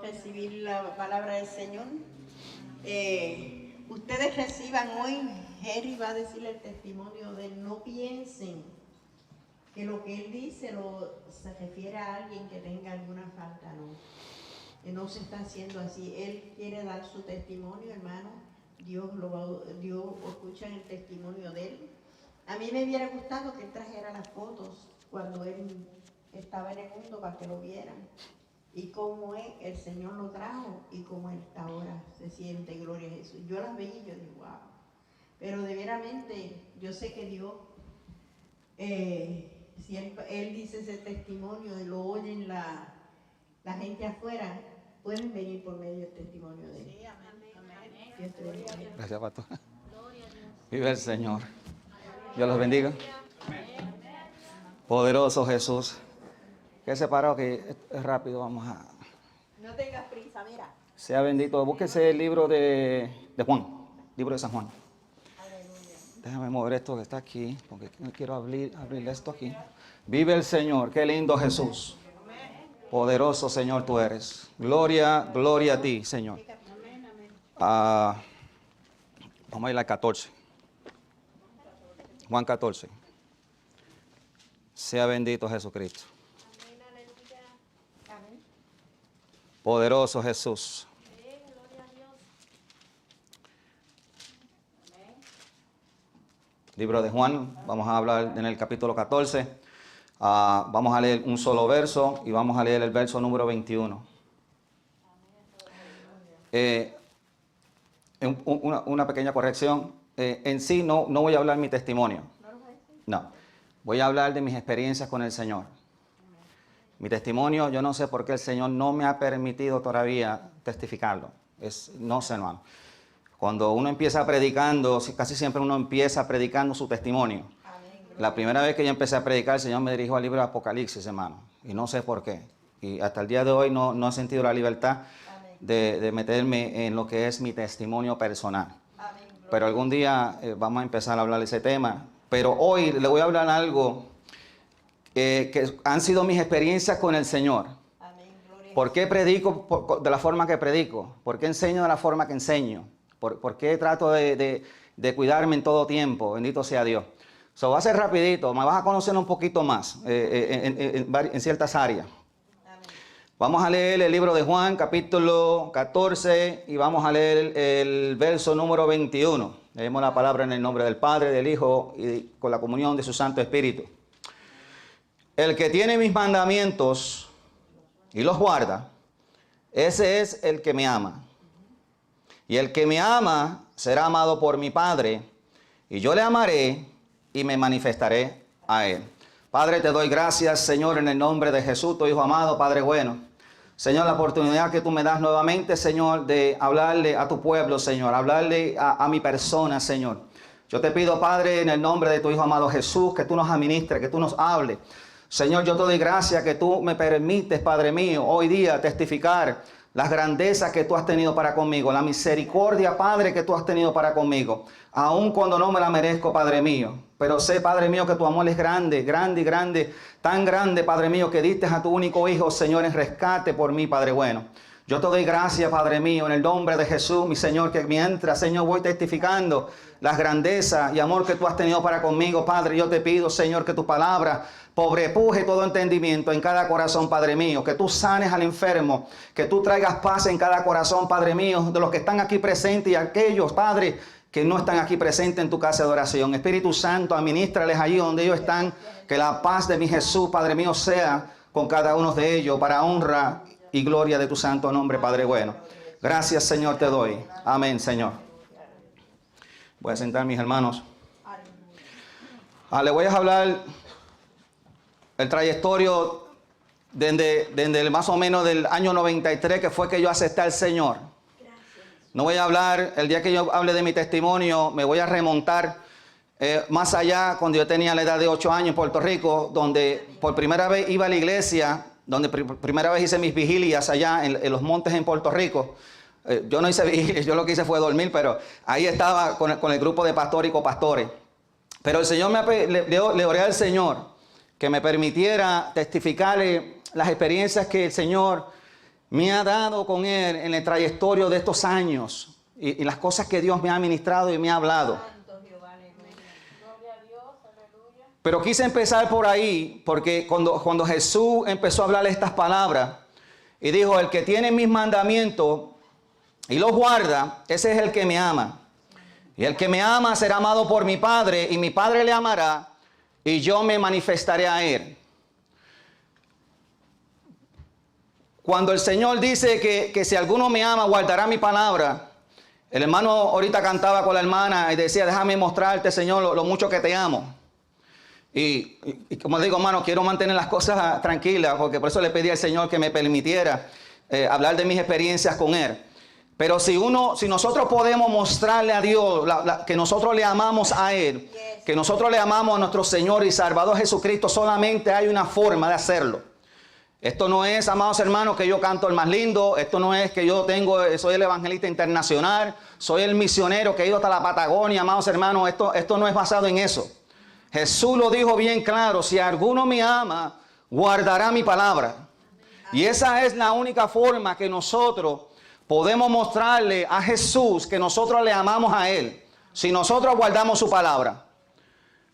recibir la palabra del Señor. Ustedes reciban hoy, Jerry va a decir el testimonio de él. No piensen que lo que él dice se refiere a alguien que tenga alguna falta, no. No se está haciendo así. Él quiere dar su testimonio, hermano. Dios escucha el testimonio de él. A mí me hubiera gustado que él trajera las fotos cuando él estaba en el mundo para que lo vieran. Y cómo es, el Señor lo trajo y cómo él está ahora, se siente, gloria a Jesús. Yo las veía y yo digo, wow. Pero de veramente, yo sé que Dios, si él dice ese testimonio y lo oyen la gente afuera, pueden venir por medio del testimonio de él. Sí, amén. Gracias, pastor. Vive el Señor. Dios los bendiga. Poderoso Jesús. Que separado que es rápido, vamos a... No tengas prisa, mira. Sea bendito. Búsquese el libro de Juan, libro de San Juan. Aleluya. Déjame mover esto que está aquí, porque no quiero abrir esto aquí. Vive el Señor, qué lindo Jesús. Poderoso Señor tú eres. Gloria, gloria a ti, Señor. Vamos a ir al 14. Juan 14. Sea bendito Jesucristo. Poderoso Jesús. Libro de Juan, vamos a hablar en el capítulo 14. Vamos a leer un solo verso y vamos a leer el verso número 21. Una pequeña corrección. En sí no voy a hablar mi testimonio. No, voy a hablar de mis experiencias con el Señor. Mi testimonio, yo no sé por qué el Señor no me ha permitido todavía testificarlo. No sé, hermano. Cuando uno empieza predicando, casi siempre uno empieza predicando su testimonio. La primera vez que yo empecé a predicar, el Señor me dirigió al libro de Apocalipsis, hermano. Y no sé por qué. Y hasta el día de hoy no he sentido la libertad de meterme en lo que es mi testimonio personal. Pero algún día vamos a empezar a hablar de ese tema. Pero hoy le voy a hablar algo que han sido mis experiencias con el Señor. ¿Por qué predico de la forma que predico? ¿Por qué enseño de la forma que enseño? ¿Por qué trato de cuidarme en todo tiempo? Bendito sea Dios. Va a ser rapidito, me vas a conocer un poquito más en ciertas áreas. Vamos a leer el libro de Juan, capítulo 14, y vamos a leer el verso número 21. Leemos la palabra en el nombre del Padre, del Hijo y con la comunión de su Santo Espíritu. El que tiene mis mandamientos y los guarda, ese es el que me ama. Y el que me ama será amado por mi Padre, y yo le amaré y me manifestaré a él. Padre, te doy gracias, Señor, en el nombre de Jesús, tu Hijo amado, Padre bueno. Señor, la oportunidad que tú me das nuevamente, Señor, de hablarle a tu pueblo, Señor, hablarle a mi persona, Señor. Yo te pido, Padre, en el nombre de tu Hijo amado Jesús, que tú nos administres, que tú nos hables. Señor, yo te doy gracias que tú me permites, Padre mío, hoy día testificar las grandezas que tú has tenido para conmigo, la misericordia, Padre, que tú has tenido para conmigo, aun cuando no me la merezco, Padre mío. Pero sé, Padre mío, que tu amor es grande, grande y grande, tan grande, Padre mío, que diste a tu único Hijo, Señor, en rescate por mí, Padre bueno. Yo te doy gracias, Padre mío, en el nombre de Jesús, mi Señor, que mientras, Señor, voy testificando las grandezas y amor que tú has tenido para conmigo, Padre, yo te pido, Señor, que tu palabra pobrepuje todo entendimiento en cada corazón, Padre mío, que tú sanes al enfermo, que tú traigas paz en cada corazón, Padre mío, de los que están aquí presentes y aquellos, Padre, que no están aquí presentes en tu casa de oración. Espíritu Santo, administrales allí donde ellos están, que la paz de mi Jesús, Padre mío, sea con cada uno de ellos para honra y gloria de tu santo nombre, Padre bueno. Gracias, Señor, te doy. Amén, Señor. Voy a sentar, mis hermanos. Le voy a hablar el trayectorio desde más o menos del año 93, que fue que yo acepté al Señor. No voy a hablar, el día que yo hable de mi testimonio, me voy a remontar más allá, cuando yo tenía la edad de 8 años en Puerto Rico, donde por primera vez iba a la iglesia, donde primera vez hice mis vigilias allá en los montes en Puerto Rico. Yo no hice vigilias, yo lo que hice fue dormir, pero ahí estaba con el grupo de pastores y copastores. Pero el Señor le oré al Señor que me permitiera testificarle las experiencias que el Señor me ha dado con Él en el trayectorio de estos años y las cosas que Dios me ha ministrado y me ha hablado. Pero quise empezar por ahí porque cuando Jesús empezó a hablarle estas palabras y dijo, el que tiene mis mandamientos y los guarda, ese es el que me ama. Y el que me ama será amado por mi Padre, y mi Padre le amará, y yo me manifestaré a él. Cuando el Señor dice que si alguno me ama, guardará mi palabra. El hermano ahorita cantaba con la hermana y decía, déjame mostrarte, Señor, lo mucho que te amo. Y como digo, hermano, quiero mantener las cosas tranquilas, porque por eso le pedí al Señor que me permitiera hablar de mis experiencias con Él. Pero si nosotros podemos mostrarle a Dios que nosotros le amamos a Él, que nosotros le amamos a nuestro Señor y Salvador Jesucristo, solamente hay una forma de hacerlo. Esto no es, amados hermanos, que yo canto el más lindo. Esto no es que soy el evangelista internacional, soy el misionero que he ido hasta la Patagonia, amados hermanos. Esto no es basado en eso. Jesús lo dijo bien claro, si alguno me ama, guardará mi palabra. Y esa es la única forma que nosotros podemos mostrarle a Jesús que nosotros le amamos a Él, si nosotros guardamos su palabra.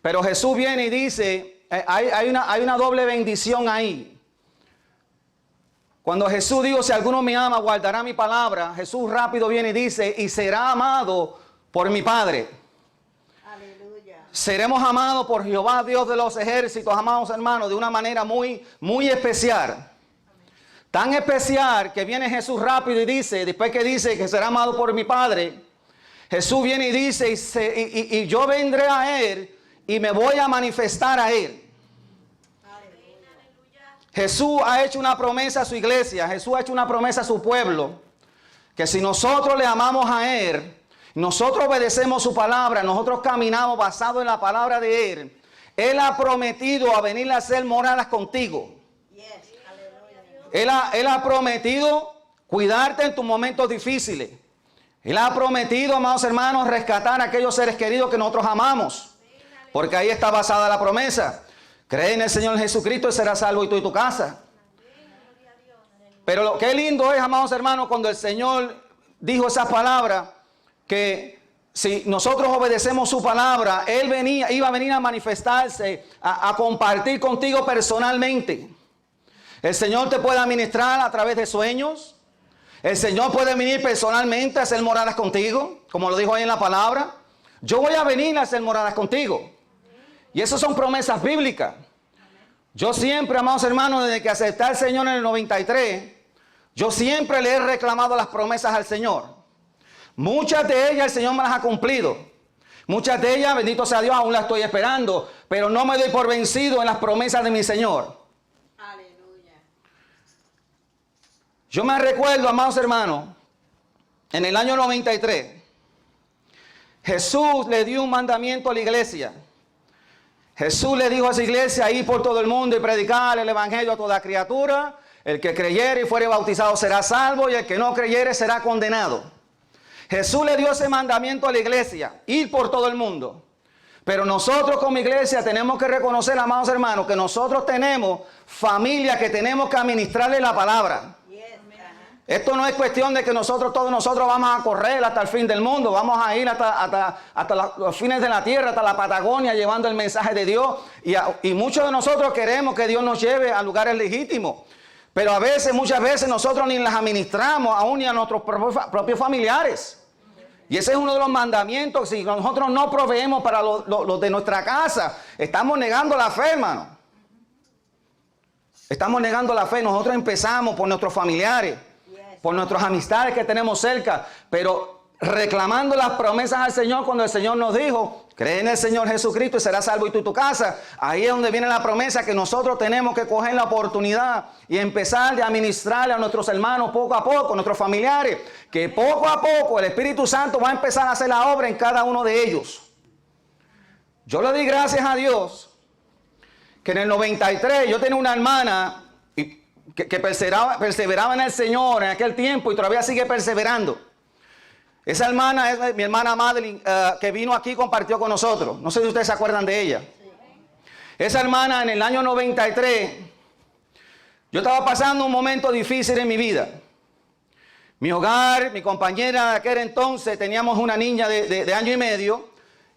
Pero Jesús viene y dice, hay una doble bendición ahí. Cuando Jesús dijo, si alguno me ama, guardará mi palabra, Jesús rápido viene y dice, y será amado por mi Padre. Aleluya. Seremos amados por Jehová, Dios de los ejércitos, amados hermanos, de una manera muy, muy especial. Tan especial que viene Jesús rápido y dice, después que dice que será amado por mi Padre, Jesús viene y dice, y yo vendré a Él y me voy a manifestar a Él. Jesús ha hecho una promesa a su iglesia, Jesús ha hecho una promesa a su pueblo, que si nosotros le amamos a Él, nosotros obedecemos su palabra, nosotros caminamos basado en la palabra de Él, Él ha prometido a venir a hacer moradas contigo. Él ha prometido cuidarte en tus momentos difíciles. Él ha prometido, amados hermanos, rescatar a aquellos seres queridos que nosotros amamos. Porque ahí está basada la promesa. Cree en el Señor Jesucristo y serás salvo y tú y tu casa. Pero qué lindo es, amados hermanos, cuando el Señor dijo esas palabras, que si nosotros obedecemos su palabra, Él iba a venir a manifestarse, a compartir contigo personalmente. El Señor te puede administrar a través de sueños. El Señor puede venir personalmente a hacer moradas contigo, como lo dijo ahí en la palabra. Yo voy a venir a hacer moradas contigo. Y esas son promesas bíblicas. Yo siempre, amados hermanos, desde que acepté al Señor en el 93, yo siempre le he reclamado las promesas al Señor. Muchas de ellas el Señor me las ha cumplido. Muchas de ellas, bendito sea Dios, aún las estoy esperando. Pero no me doy por vencido en las promesas de mi Señor. Yo me recuerdo, amados hermanos, en el año 93, Jesús le dio un mandamiento a la iglesia. Jesús le dijo a esa iglesia, ir por todo el mundo y predicar el evangelio a toda criatura. El que creyere y fuere bautizado será salvo, y el que no creyere será condenado. Jesús le dio ese mandamiento a la iglesia, ir por todo el mundo. Pero nosotros como iglesia tenemos que reconocer, amados hermanos, que nosotros tenemos familia que tenemos que administrarle la palabra. Esto no es cuestión de que todos nosotros vamos a correr hasta el fin del mundo, vamos a ir hasta los fines de la tierra, hasta la Patagonia, llevando el mensaje de Dios. Y muchos de nosotros queremos que Dios nos lleve a lugares legítimos. Pero muchas veces nosotros ni las administramos, aún ni a nuestros propios familiares. Y ese es uno de los mandamientos. Si nosotros no proveemos para los de nuestra casa, estamos negando la fe, hermano. Estamos negando la fe. Nosotros empezamos por nuestros familiares, por nuestras amistades que tenemos cerca, pero reclamando las promesas al Señor cuando el Señor nos dijo, cree en el Señor Jesucristo y serás salvo y tú y tu casa. Ahí es donde viene la promesa que nosotros tenemos que coger la oportunidad y empezar de administrarle a nuestros hermanos poco a poco, nuestros familiares, que poco a poco el Espíritu Santo va a empezar a hacer la obra en cada uno de ellos. Yo le di gracias a Dios que en el 93 yo tenía una hermana que perseveraba en el Señor en aquel tiempo y todavía sigue perseverando. Esa hermana es mi hermana Madeline, que vino aquí y compartió con nosotros. No sé si ustedes se acuerdan de ella. Esa hermana en el año 93, yo estaba pasando un momento difícil en mi vida. Mi hogar, mi compañera de aquel entonces, teníamos una niña de año y medio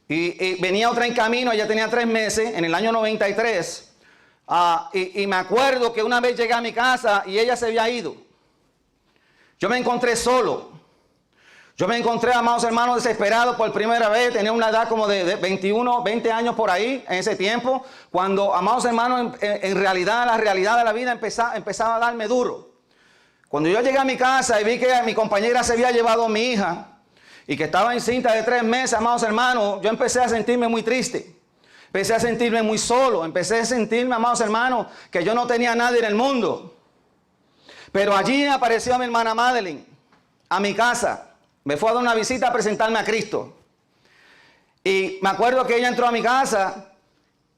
y venía otra en camino, ella tenía 3 meses, en el año 93. Y me acuerdo que una vez llegué a mi casa y ella se había ido. Yo me encontré solo. Yo me encontré, amados hermanos, desesperado por primera vez. Tenía una edad como de 21, 20 años por ahí, en ese tiempo, cuando, amados hermanos, en realidad, la realidad de la vida empezaba a darme duro. Cuando yo llegué a mi casa y vi que mi compañera se había llevado a mi hija y que estaba encinta de 3 meses, amados hermanos, yo empecé a sentirme muy triste. Empecé a sentirme muy solo. Empecé a sentirme, amados hermanos, que yo no tenía nadie en el mundo. Pero allí apareció mi hermana Madeline a mi casa. Me fue a dar una visita a presentarme a Cristo. Y me acuerdo que ella entró a mi casa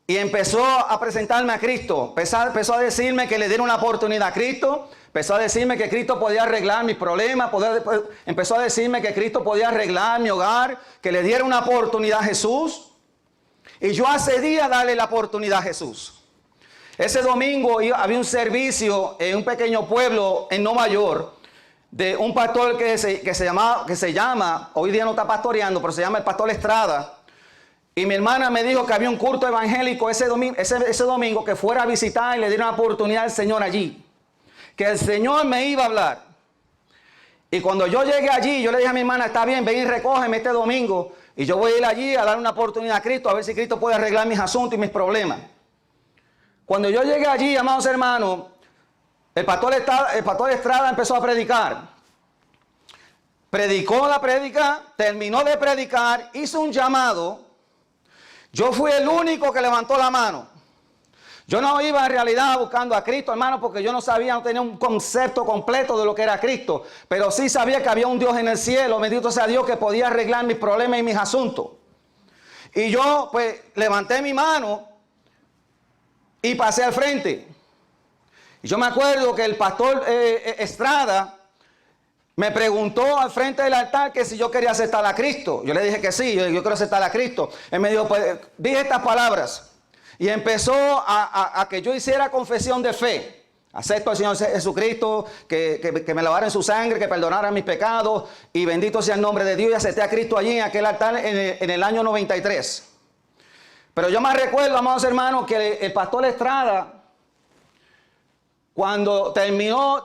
y empezó a presentarme a Cristo. Empezó a decirme que le diera una oportunidad a Cristo. Empezó a decirme que Cristo podía arreglar mis problemas. Empezó a decirme que Cristo podía arreglar mi hogar. Que le diera una oportunidad a Jesús. Y yo accedí a darle la oportunidad a Jesús. Ese domingo había un servicio en un pequeño pueblo en Nueva York de un pastor que se llama, hoy día no está pastoreando, pero se llama el pastor Estrada. Y mi hermana me dijo que había un culto evangélico ese domingo, que fuera a visitar y le diera una oportunidad al Señor allí. Que el Señor me iba a hablar. Y cuando yo llegué allí, yo le dije a mi hermana, está bien, ven y recógeme este domingo. Y yo voy a ir allí a dar una oportunidad a Cristo, a ver si Cristo puede arreglar mis asuntos y mis problemas. Cuando yo llegué allí, amados hermanos, el pastor Estrada empezó a predicar. Predicó la prédica, terminó de predicar, hizo un llamado. Yo fui el único que levantó la mano. Yo no iba en realidad buscando a Cristo, hermano, porque yo no sabía, no tenía un concepto completo de lo que era Cristo. Pero sí sabía que había un Dios en el cielo, bendito sea Dios, que podía arreglar mis problemas y mis asuntos. Y yo, pues, levanté mi mano y pasé al frente. Y yo me acuerdo que el pastor Estrada me preguntó al frente del altar que si yo quería aceptar a Cristo. Yo le dije que sí, yo quiero aceptar a Cristo. Él me dijo, pues, dije estas palabras. Y empezó a que yo hiciera confesión de fe. Acepto al Señor Jesucristo, que me lavara en su sangre, que perdonara mis pecados. Y bendito sea el nombre de Dios. Y acepté a Cristo allí en aquel altar en el año 93. Pero yo me recuerdo, amados hermanos, que el pastor Estrada, cuando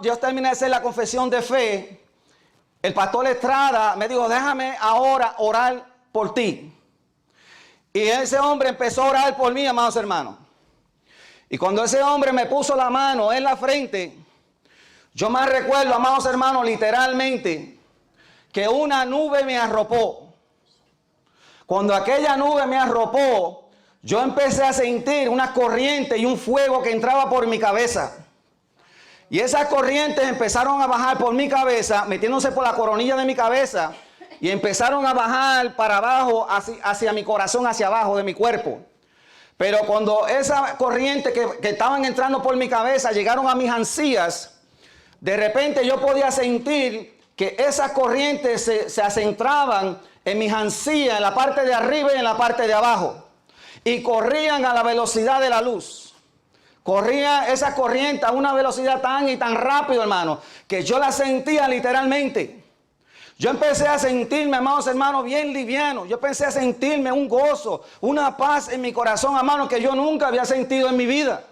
yo terminé de hacer la confesión de fe, el pastor Estrada me dijo, déjame ahora orar por ti. Y ese hombre empezó a orar por mí, amados hermanos. Y cuando ese hombre me puso la mano en la frente, yo me recuerdo, amados hermanos, literalmente, que una nube me arropó. Cuando aquella nube me arropó, yo empecé a sentir una corriente y un fuego que entraba por mi cabeza. Y esas corrientes empezaron a bajar por mi cabeza, metiéndose por la coronilla de mi cabeza, y empezaron a bajar para abajo, hacia mi corazón, hacia abajo de mi cuerpo. Pero cuando esa corriente que estaban entrando por mi cabeza llegaron a mis encías, de repente yo podía sentir que esas corrientes se acentraban en mis encías, en la parte de arriba y en la parte de abajo. Y corrían a la velocidad de la luz. Corría esa corriente a una velocidad tan y tan rápido, hermano, que yo la sentía literalmente. Yo empecé a sentirme, amados hermanos, bien liviano. Yo empecé a sentirme un gozo, una paz en mi corazón, hermano, que yo nunca había sentido en mi vida.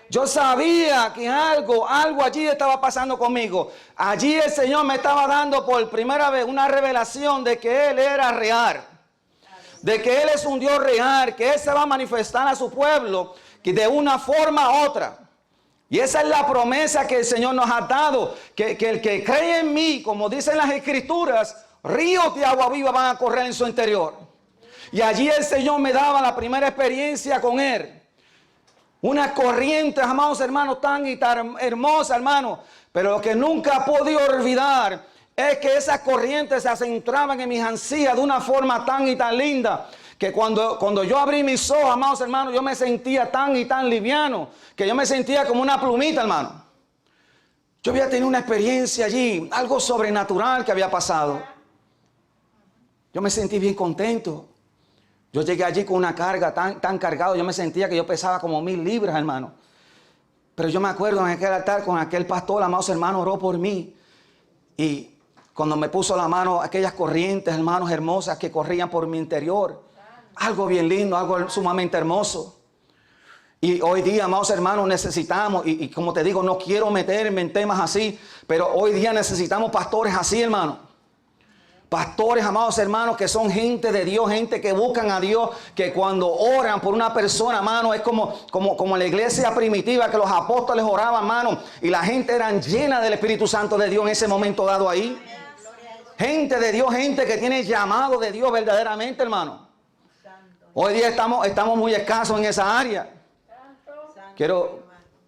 Yo sabía que algo allí estaba pasando conmigo. Allí el Señor me estaba dando por primera vez una revelación de que Él era real. De que Él es un Dios real, que Él se va a manifestar a su pueblo que de una forma u otra. Y esa es la promesa que el Señor nos ha dado, que el que cree en mí, como dicen las Escrituras, ríos de agua viva van a correr en su interior. Y allí el Señor me daba la primera experiencia con Él. Una corriente, amados hermanos, tan y tan hermosa, hermanos. Pero lo que nunca he podido olvidar es que esas corrientes se acentraban en mis encías de una forma tan y tan linda, que cuando yo abrí mis ojos, amados hermanos, yo me sentía tan y tan liviano, que yo me sentía como una plumita, hermano. Yo había tenido una experiencia allí, algo sobrenatural que había pasado. Yo me sentí bien contento. Yo llegué allí con una carga tan cargado, yo me sentía que yo pesaba como 1000 libras, hermano. Pero yo me acuerdo en aquel altar con aquel pastor, amados hermanos, oró por mí. Y cuando me puso la mano, aquellas corrientes, hermanos, hermosas que corrían por mi interior. Algo bien lindo, algo sumamente hermoso. Y hoy día, amados hermanos, necesitamos, y como te digo, no quiero meterme en temas así, pero hoy día necesitamos pastores así, hermano. Pastores, amados hermanos, que son gente de Dios, gente que buscan a Dios, que cuando oran por una persona, hermano, es como la iglesia primitiva, que los apóstoles oraban, hermano, y la gente era llena del Espíritu Santo de Dios en ese momento dado ahí. Gente de Dios, gente que tiene llamado de Dios verdaderamente, hermano. Hoy día estamos muy escasos en esa área.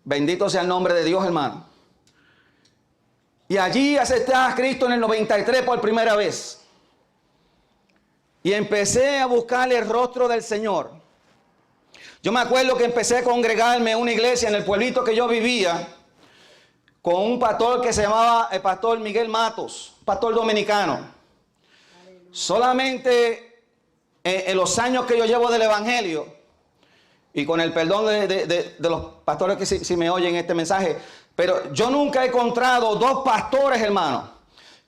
Bendito sea el nombre de Dios, hermano. Y allí acepté a Cristo en el 93 por primera vez. Y empecé a buscar el rostro del Señor. Yo me acuerdo que empecé a congregarme en una iglesia en el pueblito que yo vivía, con un pastor que se llamaba el pastor Miguel Matos, pastor dominicano. Solamente en los años que yo llevo del evangelio, y con el perdón de los pastores que si me oyen este mensaje, pero yo nunca he encontrado dos pastores, hermano,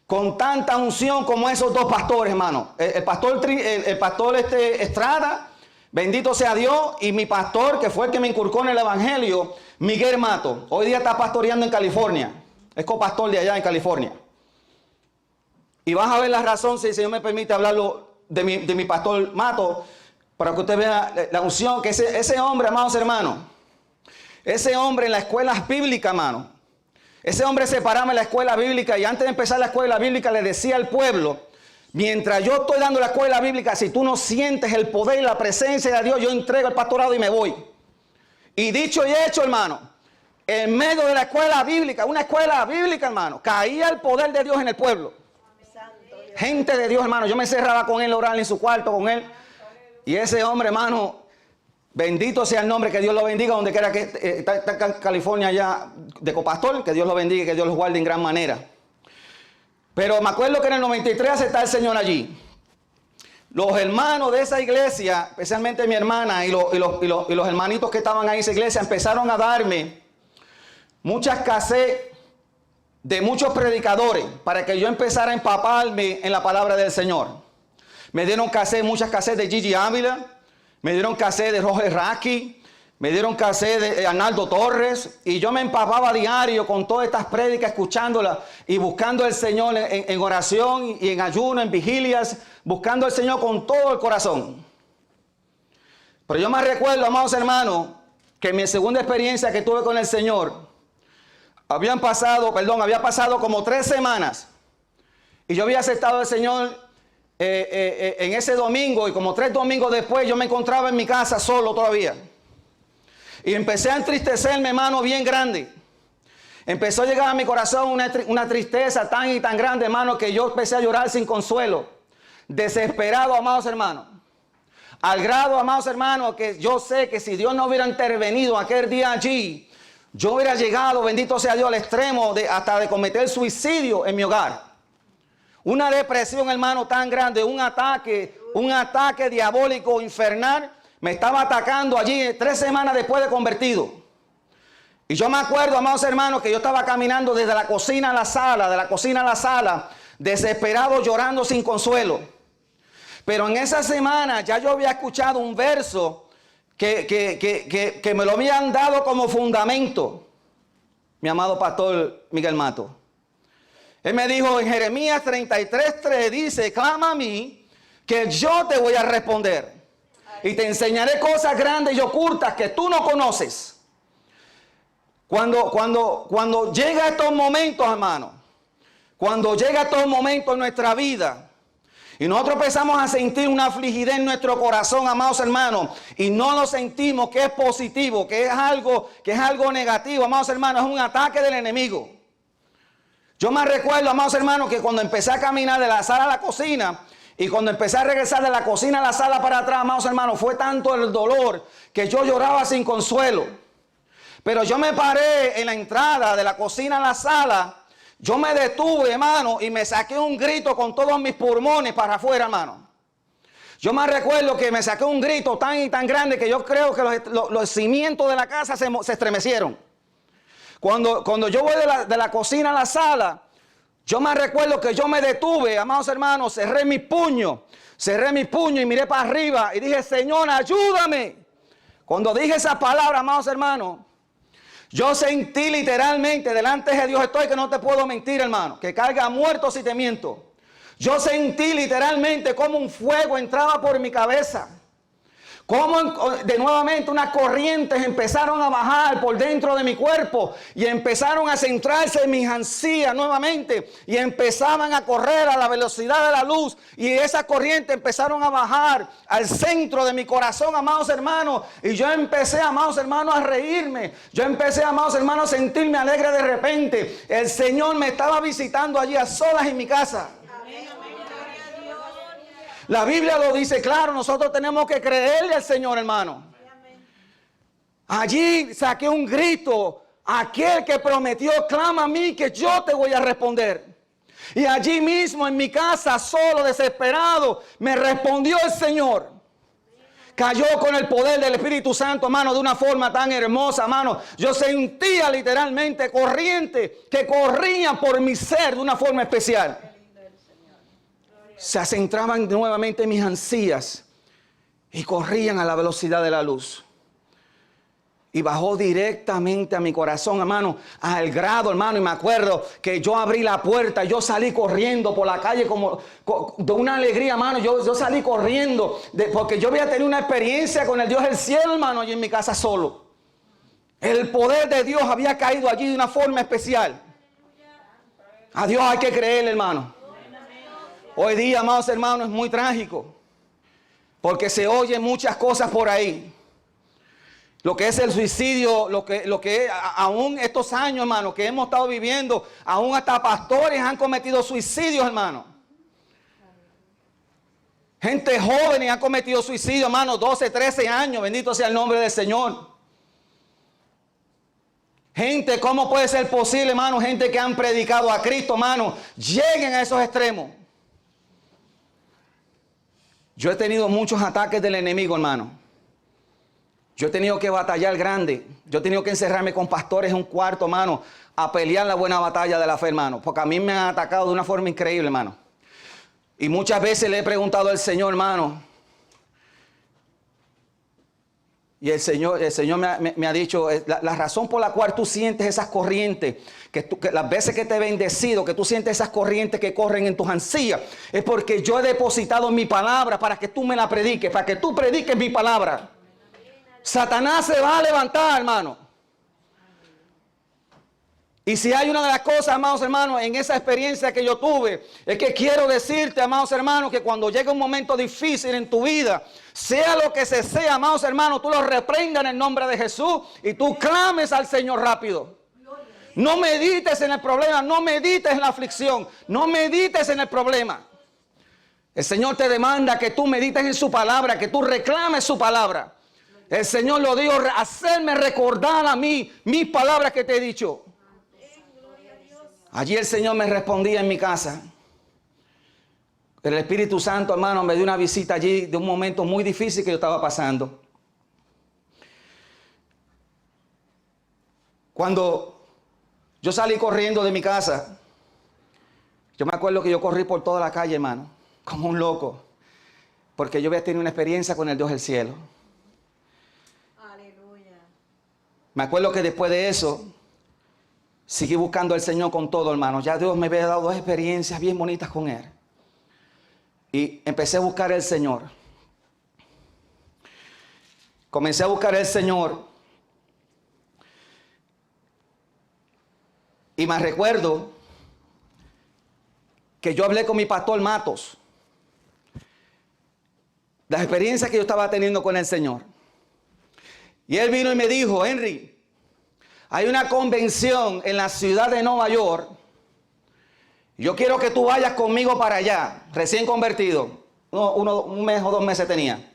con tanta unción como esos dos pastores, hermano. El pastor Estrada, bendito sea Dios, y mi pastor, que fue el que me inculcó en el evangelio, Miguel Mato. Hoy día está pastoreando en California. Es copastor de allá en California. Y vas a ver la razón, si el Señor me permite hablarlo de mi pastor Mato, para que usted vea la unción que ese hombre, amados hermanos, ese hombre en las escuelas bíblicas, hermano, ese hombre se paraba en la escuela bíblica y antes de empezar la escuela bíblica le decía al pueblo: mientras yo estoy dando la escuela bíblica, si tú no sientes el poder y la presencia de Dios, yo entrego el pastorado y me voy. Y dicho y hecho, hermano, en medio de la escuela bíblica, una escuela bíblica, hermano, caía el poder de Dios en el pueblo. Gente de Dios, hermano, yo me encerraba con él, orar en su cuarto con él. Y ese hombre, hermano, bendito sea el nombre, que Dios lo bendiga, donde quiera que está en California ya de copastor, que Dios lo bendiga y que Dios los guarde en gran manera. Pero me acuerdo que en el 93 está el Señor allí. Los hermanos de esa iglesia, especialmente mi hermana y los hermanitos que estaban ahí en esa iglesia, empezaron a darme muchas cassettes de muchos predicadores para que yo empezara a empaparme en la palabra del Señor. Me dieron muchas cassettes de Gigi Ávila, me dieron cassettes de Roger Raki, me dieron cassettes de Arnaldo Torres, y yo me empapaba a diario con todas estas prédicas, escuchándolas y buscando al Señor en oración y en ayuno, en vigilias, buscando al Señor con todo el corazón. Pero yo me recuerdo, amados hermanos, que en mi segunda experiencia que tuve con el Señor, había pasado como 3 semanas, y yo había aceptado al Señor en ese domingo, y como 3 domingos después yo me encontraba en mi casa solo todavía. Y empecé a entristecerme, hermano, bien grande. Empezó a llegar a mi corazón una tristeza tan y tan grande, hermano, que yo empecé a llorar sin consuelo. Desesperado, amados hermanos. Al grado, amados hermanos, que yo sé que si Dios no hubiera intervenido aquel día allí, yo hubiera llegado, bendito sea Dios, al extremo hasta de cometer suicidio en mi hogar. Una depresión, hermano, tan grande, un ataque diabólico infernal, me estaba atacando allí 3 semanas después de convertido. Y yo me acuerdo, amados hermanos, que yo estaba caminando desde la cocina a la sala, de la cocina a la sala, desesperado, llorando sin consuelo. Pero en esa semana ya yo había escuchado un verso que me lo habían dado como fundamento, mi amado pastor Miguel Mato. Él me dijo en Jeremías 33:3, dice: clama a mí, que yo te voy a responder, y te enseñaré cosas grandes y ocultas que tú no conoces. Cuando llega estos momentos, hermano, cuando llega estos momentos en nuestra vida, y nosotros empezamos a sentir una afligidez en nuestro corazón, amados hermanos, y no lo sentimos que es positivo, que es algo negativo, amados hermanos, es un ataque del enemigo. Yo me recuerdo, amados hermanos, que cuando empecé a caminar de la sala a la cocina, y cuando empecé a regresar de la cocina a la sala para atrás, amados hermanos, fue tanto el dolor que yo lloraba sin consuelo. Pero yo me paré en la entrada de la cocina a la sala, yo me detuve, hermano, y me saqué un grito con todos mis pulmones para afuera, hermano. Yo me recuerdo que me saqué un grito tan y tan grande que yo creo que los cimientos de la casa se estremecieron. Cuando yo voy de la cocina a la sala, Yo me recuerdo que yo me detuve, amados hermanos, cerré mi puño y miré para arriba y dije, Señor, ayúdame. Cuando dije esa palabra, amados hermanos, yo sentí literalmente, delante de Dios estoy, que no te puedo mentir, hermano, que carga muerto si te miento. Yo sentí literalmente como un fuego entraba por mi cabeza. Como de nuevamente unas corrientes empezaron a bajar por dentro de mi cuerpo y empezaron a centrarse en mis ansías nuevamente y empezaban a correr a la velocidad de la luz y esas corrientes empezaron a bajar al centro de mi corazón, amados hermanos, y yo empecé, amados hermanos, a reírme. Yo empecé, amados hermanos, a sentirme alegre de repente. El Señor me estaba visitando allí a solas en mi casa. La Biblia lo dice claro, nosotros tenemos que creerle al Señor, hermano. Allí saqué un grito, aquel que prometió, clama a mí que yo te voy a responder. Y allí mismo en mi casa, solo, desesperado, me respondió el Señor. Cayó con el poder del Espíritu Santo, hermano, de una forma tan hermosa, hermano. Yo sentía literalmente corrientes que corrían por mi ser de una forma especial. Se centraban nuevamente en mis ansías y corrían a la velocidad de la luz. Y bajó directamente a mi corazón, hermano, al grado, hermano, y me acuerdo que yo abrí la puerta, yo salí corriendo por la calle como de una alegría, hermano. Yo salí corriendo porque yo había tenido una experiencia con el Dios del cielo, hermano, y en mi casa solo. El poder de Dios había caído allí de una forma especial. A Dios hay que creerle, hermano. Hoy día, amados hermanos, es muy trágico, porque se oyen muchas cosas por ahí. Lo que es el suicidio, lo que es, aún estos años, hermano, que hemos estado viviendo, aún hasta pastores han cometido suicidios, hermano. Gente joven ha cometido suicidio, hermano, 12, 13 años, bendito sea el nombre del Señor. Gente, ¿cómo puede ser posible, hermano? Gente que han predicado a Cristo, hermano, lleguen a esos extremos. Yo he tenido muchos ataques del enemigo, hermano. Yo he tenido que batallar grande. Yo he tenido que encerrarme con pastores en un cuarto, hermano, a pelear la buena batalla de la fe, hermano. Porque a mí me han atacado de una forma increíble, hermano. Y muchas veces le he preguntado al Señor, hermano. Y el Señor me ha dicho, la razón por la cual tú sientes esas corrientes, que las veces que te he bendecido, que tú sientes esas corrientes que corren en tus ansías, es porque yo he depositado mi palabra para que tú me la prediques, para que tú prediques mi palabra. Satanás se va a levantar, hermano. Y si hay una de las cosas, amados hermanos, en esa experiencia que yo tuve, es que quiero decirte, amados hermanos, que cuando llegue un momento difícil en tu vida, sea lo que sea, amados hermanos, tú lo reprendas en el nombre de Jesús y tú clames al Señor rápido. No medites en el problema, no medites en la aflicción, no medites en el problema. El Señor te demanda que tú medites en su palabra, que tú reclames su palabra. El Señor lo dijo, hacerme recordar a mí mis palabras que te he dicho. Allí el Señor me respondía en mi casa. El Espíritu Santo, hermano, me dio una visita allí de un momento muy difícil que yo estaba pasando. Cuando yo salí corriendo de mi casa, yo me acuerdo que yo corrí por toda la calle, hermano, como un loco, porque yo había tenido una experiencia con el Dios del cielo. Aleluya. Me acuerdo que después de eso, seguí buscando al Señor con todo, hermano. Ya Dios me había dado 2 experiencias bien bonitas con Él. Y empecé a buscar al Señor. Comencé a buscar al Señor. Y me recuerdo que yo hablé con mi pastor Matos. Las experiencias que yo estaba teniendo con el Señor. Y él vino y me dijo, Henry, hay una convención en la ciudad de Nueva York. Yo quiero que tú vayas conmigo para allá, recién convertido. Un mes o 2 meses tenía.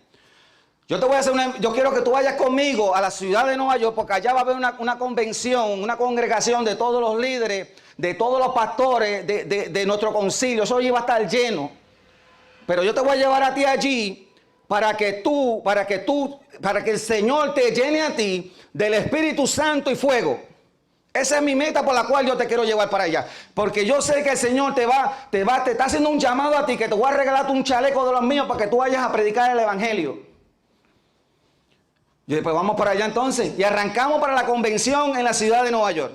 Yo quiero que tú vayas conmigo a la ciudad de Nueva York, porque allá va a haber una convención, una congregación de todos los líderes, de todos los pastores de nuestro concilio. Eso iba a estar lleno. Pero yo te voy a llevar a ti allí para que el Señor te llene a ti del Espíritu Santo y fuego. Esa es mi meta por la cual yo te quiero llevar para allá. Porque yo sé que el Señor te está haciendo un llamado a ti, que te voy a regalar un chaleco de los míos para que tú vayas a predicar el evangelio. Y después vamos para allá entonces. Y arrancamos para la convención en la ciudad de Nueva York.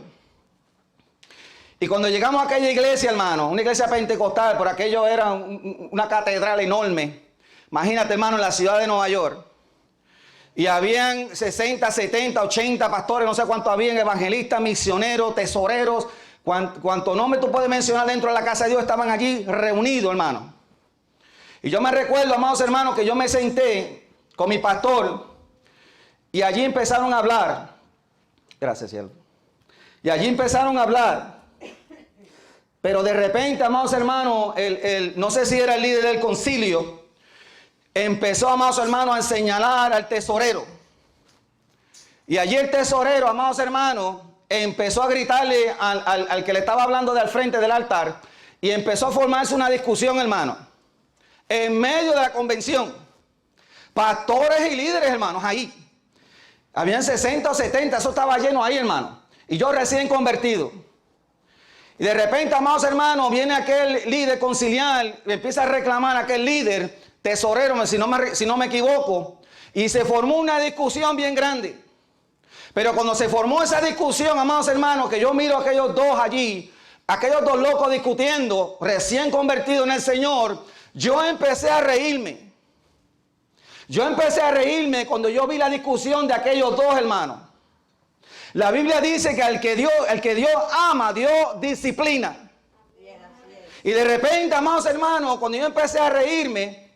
Y cuando llegamos a aquella iglesia, hermano, una iglesia pentecostal, por aquello era una catedral enorme. Imagínate, hermano, en la ciudad de Nueva York. Y habían 60, 70, 80 pastores, no sé cuántos habían, evangelistas, misioneros, tesoreros. Cuánto nombre tú puedes mencionar dentro de la casa de Dios estaban allí reunidos, hermano. Y yo me recuerdo, amados hermanos, que yo me senté con mi pastor y allí empezaron a hablar. Gracias, cielo. Y allí empezaron a hablar. Pero de repente, amados hermanos, no sé si era el líder del concilio, empezó, amados hermanos, a señalar al tesorero. Y allí el tesorero, amados hermanos, empezó a gritarle al que le estaba hablando de al frente del altar. Y empezó a formarse una discusión, hermano. En medio de la convención. Pastores y líderes, hermanos, ahí. Habían 60 o 70, eso estaba lleno ahí, hermano. Y yo recién convertido. Y de repente, amados hermanos, viene aquel líder conciliar, empieza a reclamar a aquel líder, tesorero, si no me equivoco, y se formó una discusión bien grande. Pero cuando se formó esa discusión, amados hermanos, que yo miro a aquellos dos allí, aquellos dos locos discutiendo, recién convertidos en el Señor, yo empecé a reírme. Yo empecé a reírme cuando yo vi la discusión de aquellos dos hermanos. La Biblia dice que al que Dios ama, Dios disciplina. Y de repente, amados hermanos, cuando yo empecé a reírme,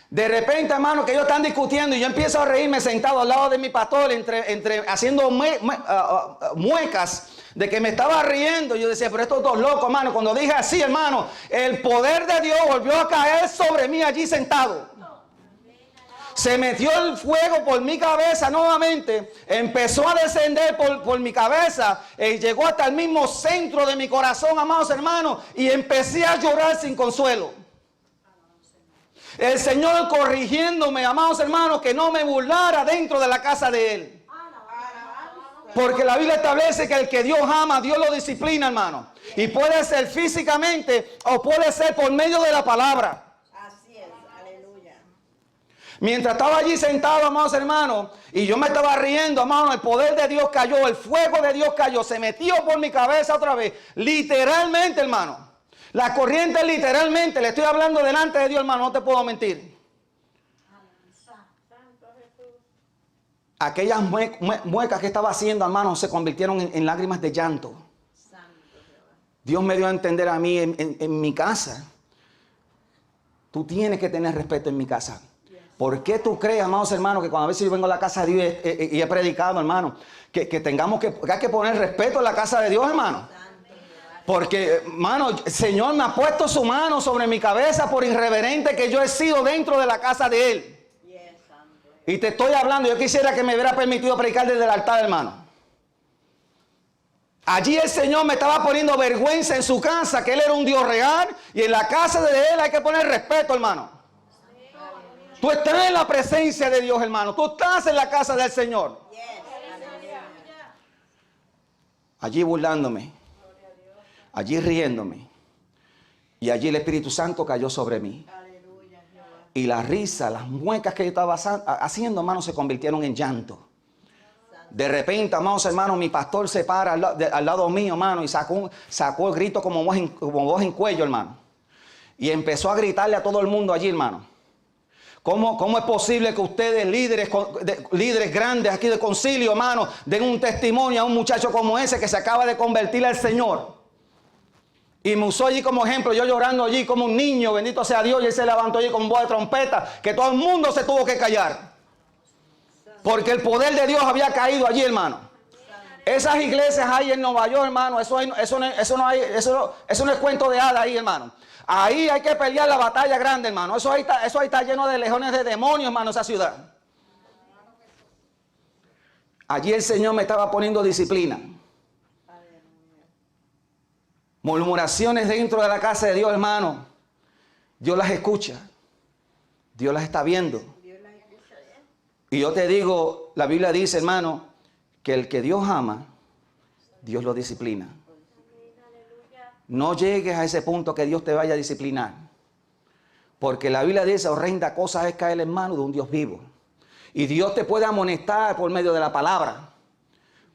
de repente, hermanos, que ellos están discutiendo y yo empiezo a reírme sentado al lado de mi pastor, haciendo muecas de que me estaba riendo. Yo decía, pero estos dos locos, hermano. Cuando dije así, hermano, el poder de Dios volvió a caer sobre mí allí sentado. Se metió el fuego por mi cabeza nuevamente, empezó a descender por mi cabeza, llegó hasta el mismo centro de mi corazón, amados hermanos, y empecé a llorar sin consuelo. El Señor corrigiéndome, amados hermanos, que no me burlara dentro de la casa de Él. Porque la Biblia establece que el que Dios ama, Dios lo disciplina, hermano. Y puede ser físicamente o puede ser por medio de la palabra. Mientras estaba allí sentado, amados hermanos, y yo me estaba riendo, amados, el poder de Dios cayó, el fuego de Dios cayó, se metió por mi cabeza otra vez, literalmente, hermano. La corriente literalmente, le estoy hablando delante de Dios, hermano, no te puedo mentir. Aquellas muecas que estaba haciendo, hermano, se convirtieron en lágrimas de llanto. Dios me dio a entender a mí en mi casa. Tú tienes que tener respeto en mi casa. ¿Por qué tú crees, amados hermanos, que cuando a veces yo vengo a la casa de Dios y he predicado, hermano, que hay que poner respeto en la casa de Dios, hermano? Porque, hermano, el Señor me ha puesto su mano sobre mi cabeza por irreverente que yo he sido dentro de la casa de Él. Y te estoy hablando, yo quisiera que me hubiera permitido predicar desde el altar, hermano. Allí el Señor me estaba poniendo vergüenza en su casa, que Él era un Dios real, y en la casa de Él hay que poner respeto, hermano. Tú estás en la presencia de Dios, hermano. Tú estás en la casa del Señor. Allí burlándome. Allí riéndome. Y allí el Espíritu Santo cayó sobre mí. Y la risa, las muecas que yo estaba haciendo, hermano, se convirtieron en llanto. De repente, amados hermanos, mi pastor se para al lado mío, hermano, y sacó el grito como voz en cuello, hermano. Y empezó a gritarle a todo el mundo allí, hermano. ¿Cómo es posible que ustedes, líderes grandes aquí de concilio, hermano, den un testimonio a un muchacho como ese que se acaba de convertir al Señor? Y me usó allí como ejemplo, yo llorando allí como un niño, bendito sea Dios, y él se levantó allí con voz de trompeta, que todo el mundo se tuvo que callar. Porque el poder de Dios había caído allí, hermano. Esas iglesias ahí en Nueva York, hermano, eso no es cuento de hadas ahí, hermano. Ahí hay que pelear la batalla grande, hermano. Eso ahí está lleno de legiones de demonios, hermano, esa ciudad. Allí el Señor me estaba poniendo disciplina. Murmuraciones dentro de la casa de Dios, hermano. Dios las escucha. Dios las está viendo. Y yo te digo, la Biblia dice, hermano, que el que Dios ama, Dios lo disciplina. No llegues a ese punto que Dios te vaya a disciplinar. Porque la Biblia dice, horrenda cosa es caer en manos de un Dios vivo. Y Dios te puede amonestar por medio de la palabra.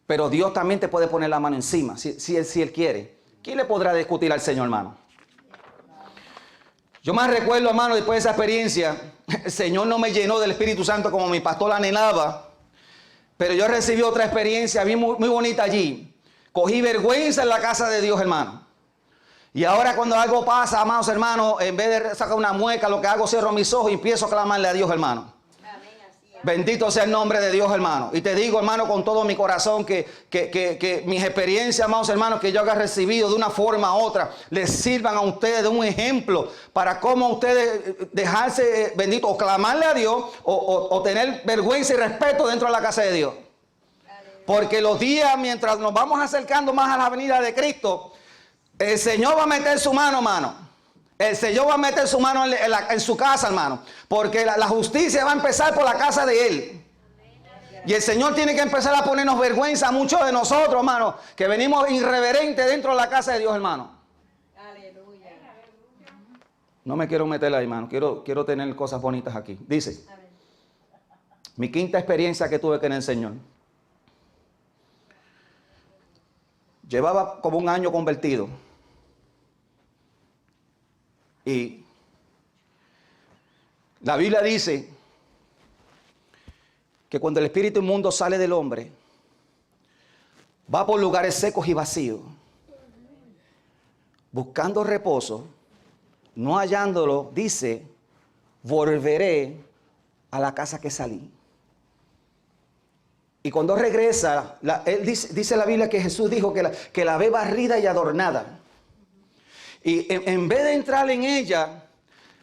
Pero Dios también te puede poner la mano encima, si Él quiere. ¿Quién le podrá discutir al Señor, hermano? Yo más recuerdo, hermano, después de esa experiencia, el Señor no me llenó del Espíritu Santo como mi pastor anhelaba. Pero yo recibí otra experiencia muy bonita allí. Cogí vergüenza en la casa de Dios, hermano. Y ahora cuando algo pasa, amados hermanos, en vez de sacar una mueca, lo que hago es cierro mis ojos y empiezo a clamarle a Dios, hermano. Bendito sea el nombre de Dios, hermano. Y te digo, hermano, con todo mi corazón que mis experiencias, amados hermanos, que yo haya recibido de una forma u otra, les sirvan a ustedes de un ejemplo para cómo ustedes dejarse, bendito, o clamarle a Dios o tener vergüenza y respeto dentro de la casa de Dios. Porque los días, mientras nos vamos acercando más a la venida de Cristo, el Señor va a meter su mano, hermano. El Señor va a meter su mano en su casa, hermano. Porque la justicia va a empezar por la casa de Él. Y el Señor tiene que empezar a ponernos vergüenza a muchos de nosotros, hermano, que venimos irreverentes dentro de la casa de Dios, hermano. Aleluya. No me quiero meter ahí, hermano. Quiero tener cosas bonitas aquí. Dice, mi quinta experiencia que tuve con el Señor. Llevaba como un año convertido. Y la Biblia dice que cuando el espíritu inmundo sale del hombre, va por lugares secos y vacíos, buscando reposo, no hallándolo, dice, volveré a la casa que salí. Y cuando regresa, dice la Biblia que Jesús dijo que la ve barrida y adornada. Y en vez de entrar en ella,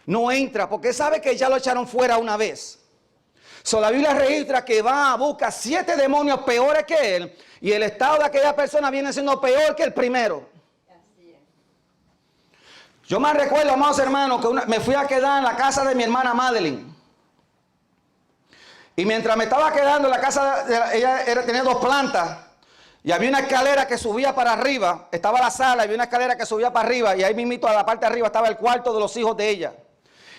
no entra, porque sabe que ya lo echaron fuera una vez. La Biblia registra que va a buscar 7 demonios peores que él, y el estado de aquella persona viene siendo peor que el primero. Yo me recuerdo, amados hermanos, que me fui a quedar en la casa de mi hermana Madeline. Y mientras me estaba quedando en la casa, ella tenía 2 plantas. Y había una escalera que subía para arriba, estaba la sala, y había una escalera que subía para arriba, y ahí mismito a la parte de arriba estaba el cuarto de los hijos de ella.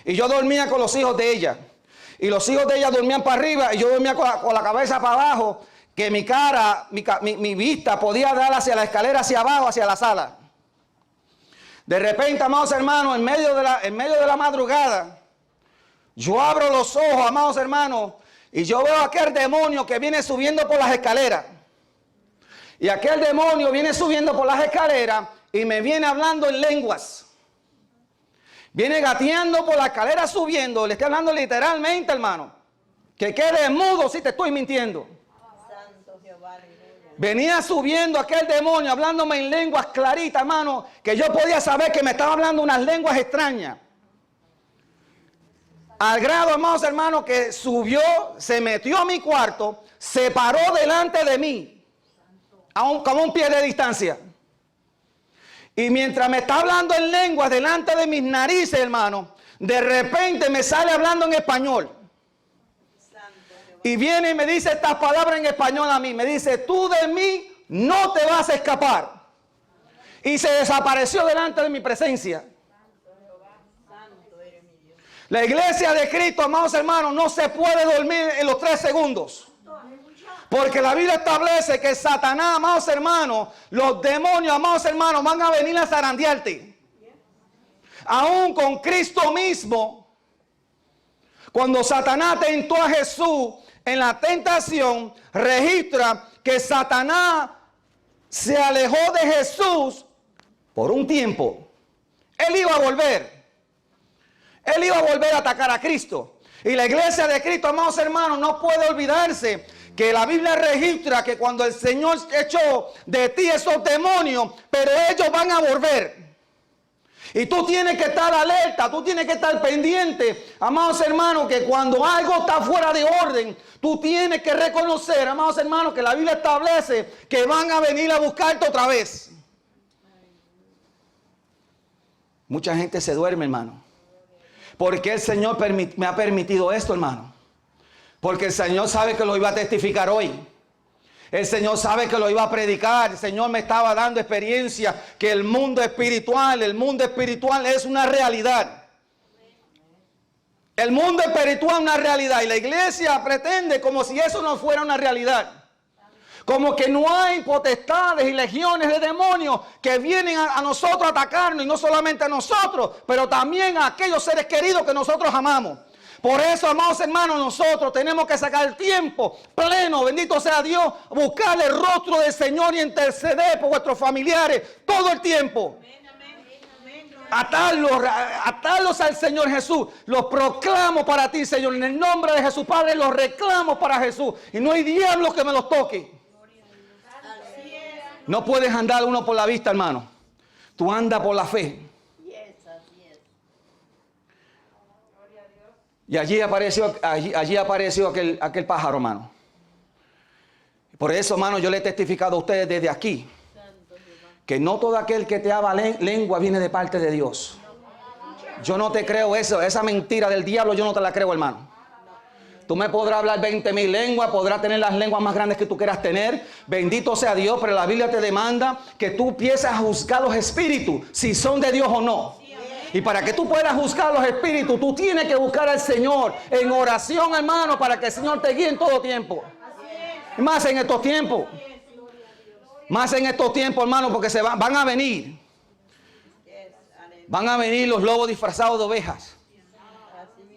Y yo dormía con los hijos de ella. Y los hijos de ella dormían para arriba, y yo dormía con la cabeza para abajo, que mi cara, mi vista podía dar hacia la escalera, hacia abajo, hacia la sala. De repente, amados hermanos, en medio de la madrugada, yo abro los ojos, amados hermanos, y yo veo a aquel demonio que viene subiendo por las escaleras. Y aquel demonio viene subiendo por las escaleras y me viene hablando en lenguas. Viene gateando por la escalera subiendo. Le estoy hablando literalmente, hermano. Que quede mudo si te estoy mintiendo. Santo Jehová, venía subiendo aquel demonio hablándome en lenguas claritas, hermano. Que yo podía saber que me estaba hablando unas lenguas extrañas. Al grado, hermanos, que subió, se metió a mi cuarto, se paró delante de mí. Como un pie de distancia. Y mientras me está hablando en lengua delante de mis narices, hermano, de repente me sale hablando en español. Y viene y me dice estas palabras en español a mí. Me dice, tú de mí no te vas a escapar. Y se desapareció delante de mi presencia. La iglesia de Cristo, amados hermanos, no se puede dormir en los 3 segundos. Porque la Biblia establece que Satanás, amados hermanos, los demonios, amados hermanos, van a venir a zarandearte. Aún con Cristo mismo, cuando Satanás tentó a Jesús en la tentación, registra que Satanás se alejó de Jesús por un tiempo. Él iba a volver. Él iba a volver a atacar a Cristo. Y la iglesia de Cristo, amados hermanos, no puede olvidarse que la Biblia registra que cuando el Señor echó de ti esos demonios, pero ellos van a volver. Y tú tienes que estar alerta, tú tienes que estar pendiente, amados hermanos, que cuando algo está fuera de orden, tú tienes que reconocer, amados hermanos, que la Biblia establece que van a venir a buscarte otra vez. Mucha gente se duerme, hermano. Porque el Señor me ha permitido esto, hermano. Porque el Señor sabe que lo iba a testificar hoy. El Señor sabe que lo iba a predicar. El Señor me estaba dando experiencia que el mundo espiritual es una realidad. El mundo espiritual es una realidad y la iglesia pretende como si eso no fuera una realidad. Como que no hay potestades y legiones de demonios que vienen a nosotros a atacarnos, y no solamente a nosotros, pero también a aquellos seres queridos que nosotros amamos. Por eso, amados hermanos, nosotros tenemos que sacar el tiempo pleno, bendito sea Dios, buscar el rostro del Señor y interceder por vuestros familiares todo el tiempo. Atarlos al Señor Jesús. Los proclamo para ti, Señor, en el nombre de Jesús, Padre, los reclamo para Jesús. Y no hay diablo que me los toque. No puedes andar uno por la vista, hermano. Tú andas por la fe. Y allí apareció aquel pájaro, hermano. Por eso, hermano, yo le he testificado a ustedes desde aquí que no todo aquel que te habla lengua viene de parte de Dios. Yo no te creo eso, esa mentira del diablo yo no te la creo, hermano. Tú me podrás hablar 20,000 lenguas, podrás tener las lenguas más grandes que tú quieras tener. Bendito sea Dios, pero la Biblia te demanda que tú empieces a juzgar los espíritus, si son de Dios o no. Y para que tú puedas juzgar los espíritus, tú tienes que buscar al Señor en oración, hermano, para que el Señor te guíe en todo tiempo. Más en estos tiempos. Más en estos tiempos, hermano, porque van a venir. Van a venir los lobos disfrazados de ovejas.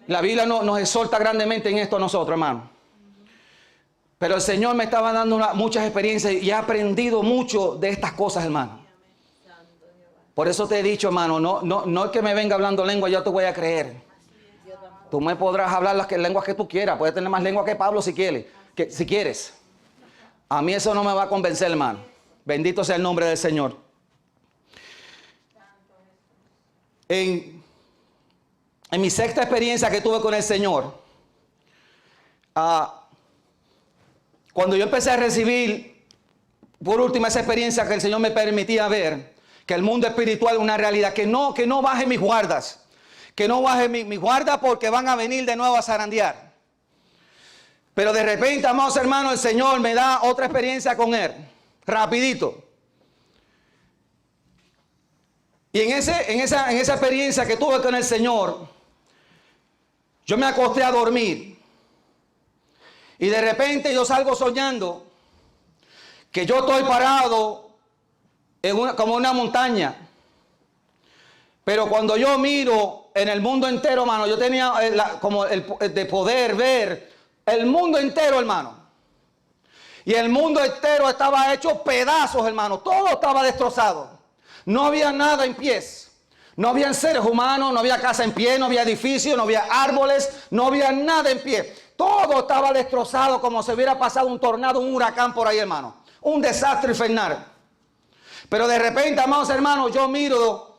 La Biblia nos exhorta grandemente en esto a nosotros, hermano. Pero el Señor me estaba dando muchas experiencias y he aprendido mucho de estas cosas, hermano. Por eso te he dicho, hermano, no es que me venga hablando lengua, yo te voy a creer. Tú me podrás hablar las lenguas que tú quieras. Puedes tener más lengua que Pablo si quieres. A mí eso no me va a convencer, hermano. Bendito sea el nombre del Señor. En mi sexta experiencia que tuve con el Señor, cuando yo empecé a recibir por última esa experiencia que el Señor me permitía ver, que el mundo espiritual es una realidad, que no baje mis guardas, que no baje mis guardas porque van a venir de nuevo a zarandear. Pero de repente, amados hermanos, el Señor me da otra experiencia con Él, rapidito. Y en esa experiencia que tuve con el Señor, yo me acosté a dormir. Y de repente yo salgo soñando que yo estoy parado como una montaña. Pero cuando yo miro en el mundo entero, hermano, yo tenía como el de poder ver el mundo entero, hermano. Y el mundo entero estaba hecho pedazos, hermano. Todo estaba destrozado. No había nada en pies. No había seres humanos, no había casa en pie, no había edificios, no había árboles, no había nada en pie. Todo estaba destrozado como si hubiera pasado un tornado, un huracán por ahí, hermano. Un desastre infernal. Pero de repente, amados hermanos, yo miro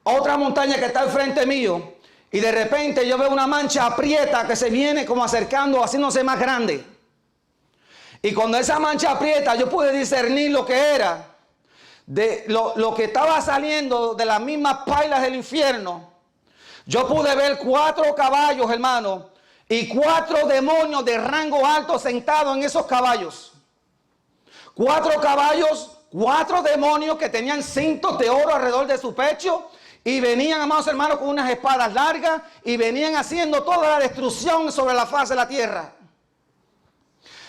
otra montaña que está al frente mío y de repente yo veo una mancha aprieta que se viene como acercando, haciéndose más grande. Y cuando esa mancha aprieta, yo pude discernir lo que era, de lo que estaba saliendo de las mismas pailas del infierno. Yo pude ver 4 caballos, hermano, y 4 demonios de rango alto sentados en esos caballos. 4 caballos, 4 demonios que tenían cintos de oro alrededor de su pecho y venían, amados hermanos, con unas espadas largas y venían haciendo toda la destrucción sobre la faz de la tierra.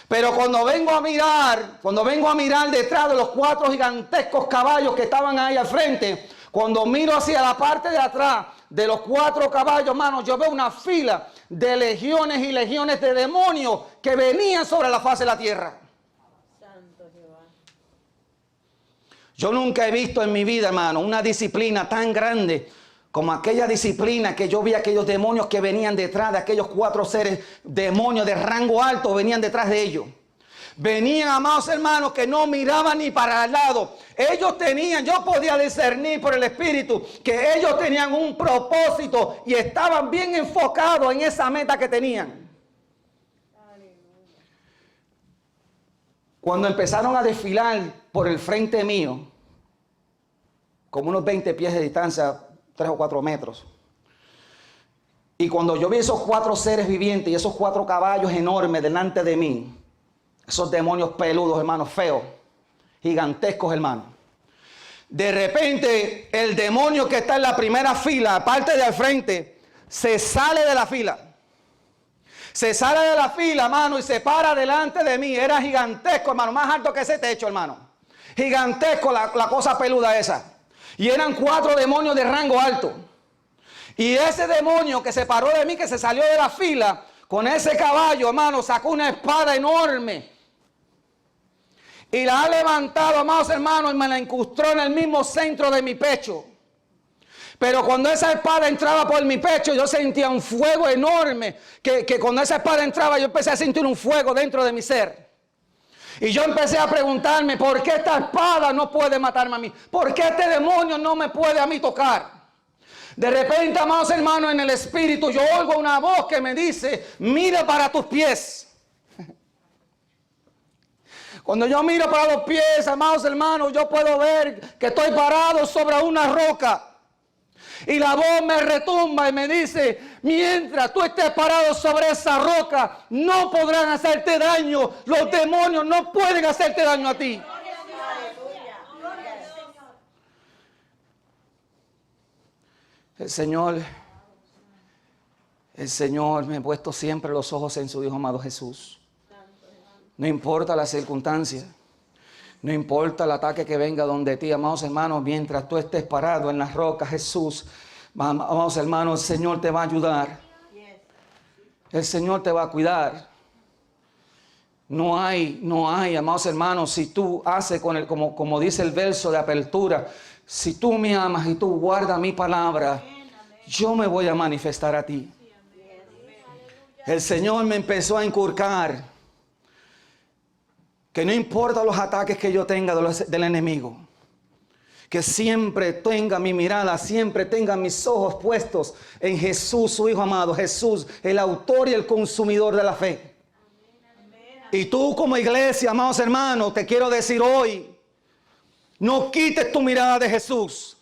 Pero cuando vengo a mirar detrás de los 4 gigantescos caballos que estaban ahí al frente, cuando miro hacia la parte de atrás de los 4 caballos, hermanos, yo veo una fila de legiones y legiones de demonios que venían sobre la faz de la tierra. Yo nunca he visto en mi vida, hermano, una disciplina tan grande como aquella disciplina que yo vi, aquellos demonios que venían detrás de aquellos 4 seres, demonios de rango alto, venían detrás de ellos. Venían, amados hermanos, que no miraban ni para el lado. Yo podía discernir por el Espíritu que ellos tenían un propósito y estaban bien enfocados en esa meta que tenían. Cuando empezaron a desfilar por el frente mío, como unos 20 pies de distancia, 3 o 4 metros. Y cuando yo vi esos 4 seres vivientes y esos 4 caballos enormes delante de mí, Esos demonios peludos, hermano, feos, gigantescos, hermano. De repente, el demonio que está en la primera fila, parte de al frente, se sale de la fila. Se sale de la fila, hermano, y se para delante de mí. Era gigantesco, hermano, más alto que ese techo, hermano. Gigantesco la cosa peluda esa. Y eran 4 demonios de rango alto. Y ese demonio que se paró de mí, que se salió de la fila, con ese caballo, hermano, sacó una espada enorme. Y la ha levantado, amados hermanos, y me la incrustó en el mismo centro de mi pecho. Pero cuando esa espada entraba por mi pecho, yo sentía un fuego enorme. Que cuando esa espada entraba, yo empecé a sentir un fuego dentro de mi ser. Y yo empecé a preguntarme, ¿por qué esta espada no puede matarme a mí? ¿Por qué este demonio no me puede a mí tocar? De repente, amados hermanos, en el espíritu, yo oigo una voz que me dice, mira para tus pies. Cuando yo miro para los pies, amados hermanos, yo puedo ver que estoy parado sobre una roca. Y la voz me retumba y me dice, mientras tú estés parado sobre esa roca, no podrán hacerte daño. Los demonios no pueden hacerte daño a ti. El Señor me ha puesto siempre los ojos en su Hijo amado Jesús. No importa la circunstancia, no importa el ataque que venga donde ti, amados hermanos, mientras tú estés parado en las rocas, Jesús, amados hermanos, el Señor te va a ayudar. El Señor te va a cuidar. No hay, amados hermanos, si tú haces con como dice el verso de apertura, si tú me amas y tú guardas mi palabra, yo me voy a manifestar a ti. El Señor me empezó a inculcar que no importa los ataques que yo tenga del enemigo, que siempre tenga mi mirada, siempre tenga mis ojos puestos en Jesús, su Hijo amado, Jesús, el autor y el consumidor de la fe. Y tú como iglesia, amados hermanos, te quiero decir hoy, no quites tu mirada de Jesús.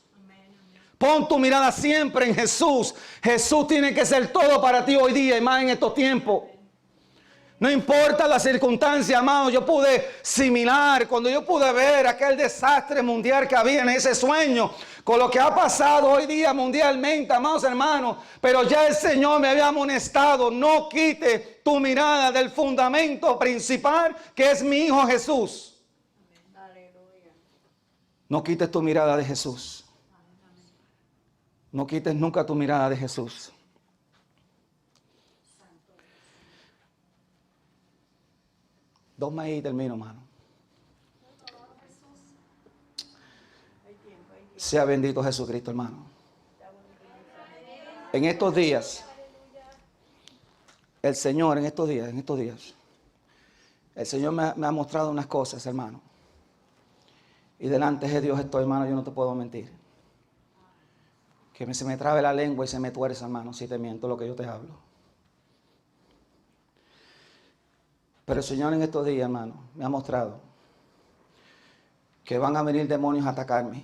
Pon tu mirada siempre en Jesús. Jesús tiene que ser todo para ti hoy día y más en estos tiempos. No importa la circunstancia, amado. Yo pude similar cuando yo pude ver aquel desastre mundial que había en ese sueño, con lo que ha pasado hoy día mundialmente, amados hermanos. Pero ya el Señor me había amonestado: no quite tu mirada del fundamento principal, que es mi Hijo Jesús. No quites tu mirada de Jesús. No quites nunca tu mirada de Jesús. Dos más y termino, hermano. Sea bendito Jesucristo, hermano. En estos días, el Señor, en estos días, el Señor me ha mostrado unas cosas, hermano. Y delante de Dios estoy, hermano, yo no te puedo mentir. Que se me trabe la lengua y se me tuerce, hermano, si te miento lo que yo te hablo. Pero el Señor en estos días, hermano, me ha mostrado que van a venir demonios a atacarme.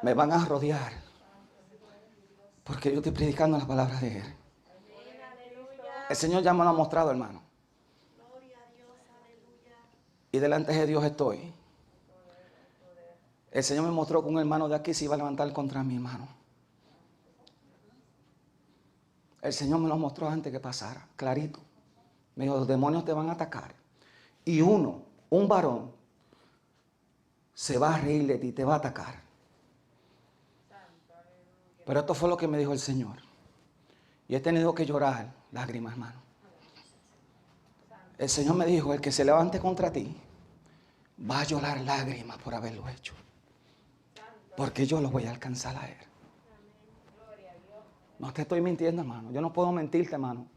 Me van a rodear. Porque yo estoy predicando las palabras de Él. El Señor ya me lo ha mostrado, hermano. Y delante de Dios estoy. El Señor me mostró que un hermano de aquí se iba a levantar contra mi hermano. El Señor me lo mostró antes que pasara, clarito. Me dijo: los demonios te van a atacar. Y un varón, se va a reír de ti, te va a atacar. Pero esto fue lo que me dijo el Señor. Y he tenido que llorar lágrimas, hermano. El Señor me dijo: el que se levante contra ti va a llorar lágrimas por haberlo hecho. Porque yo lo voy a alcanzar a Él. No te estoy mintiendo, hermano. Yo no puedo mentirte, hermano.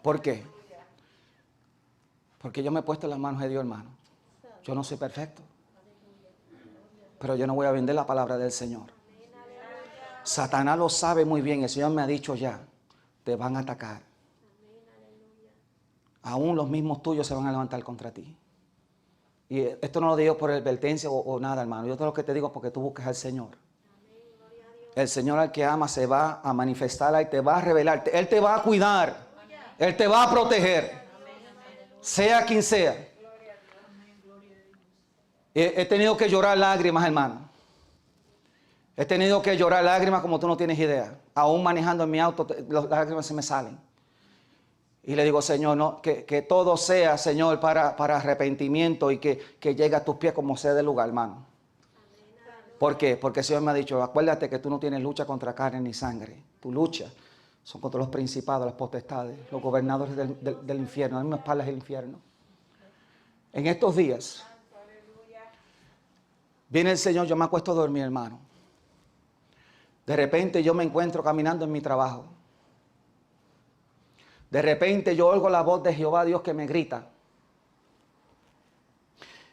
¿Por qué? Porque yo me he puesto en las manos de Dios, hermano. Yo no soy perfecto. Pero yo no voy a vender la palabra del Señor. Satanás lo sabe muy bien. El Señor me ha dicho ya: te van a atacar. Aún los mismos tuyos se van a levantar contra ti. Y esto no lo digo por advertencia o nada, hermano. Yo todo lo que te digo es porque tú busques al Señor. El Señor al que ama se va a manifestar y te va a revelar. Él te va a cuidar. Él te va a proteger. Sea quien sea. He tenido que llorar lágrimas, hermano. He tenido que llorar lágrimas como tú no tienes idea. Aún manejando en mi auto, las lágrimas se me salen. Y le digo, Señor, no, que todo sea, Señor, para arrepentimiento y que llegue a tus pies como sea del lugar, hermano. ¿Por qué? Porque el Señor me ha dicho, acuérdate que tú no tienes lucha contra carne ni sangre. Tu lucha son contra los principados, las potestades, los gobernadores del infierno. A mí me espalda el infierno. En estos días, viene el Señor, yo me acuesto a dormir, hermano. De repente yo me encuentro caminando en mi trabajo. De repente yo oigo la voz de Jehová Dios que me grita.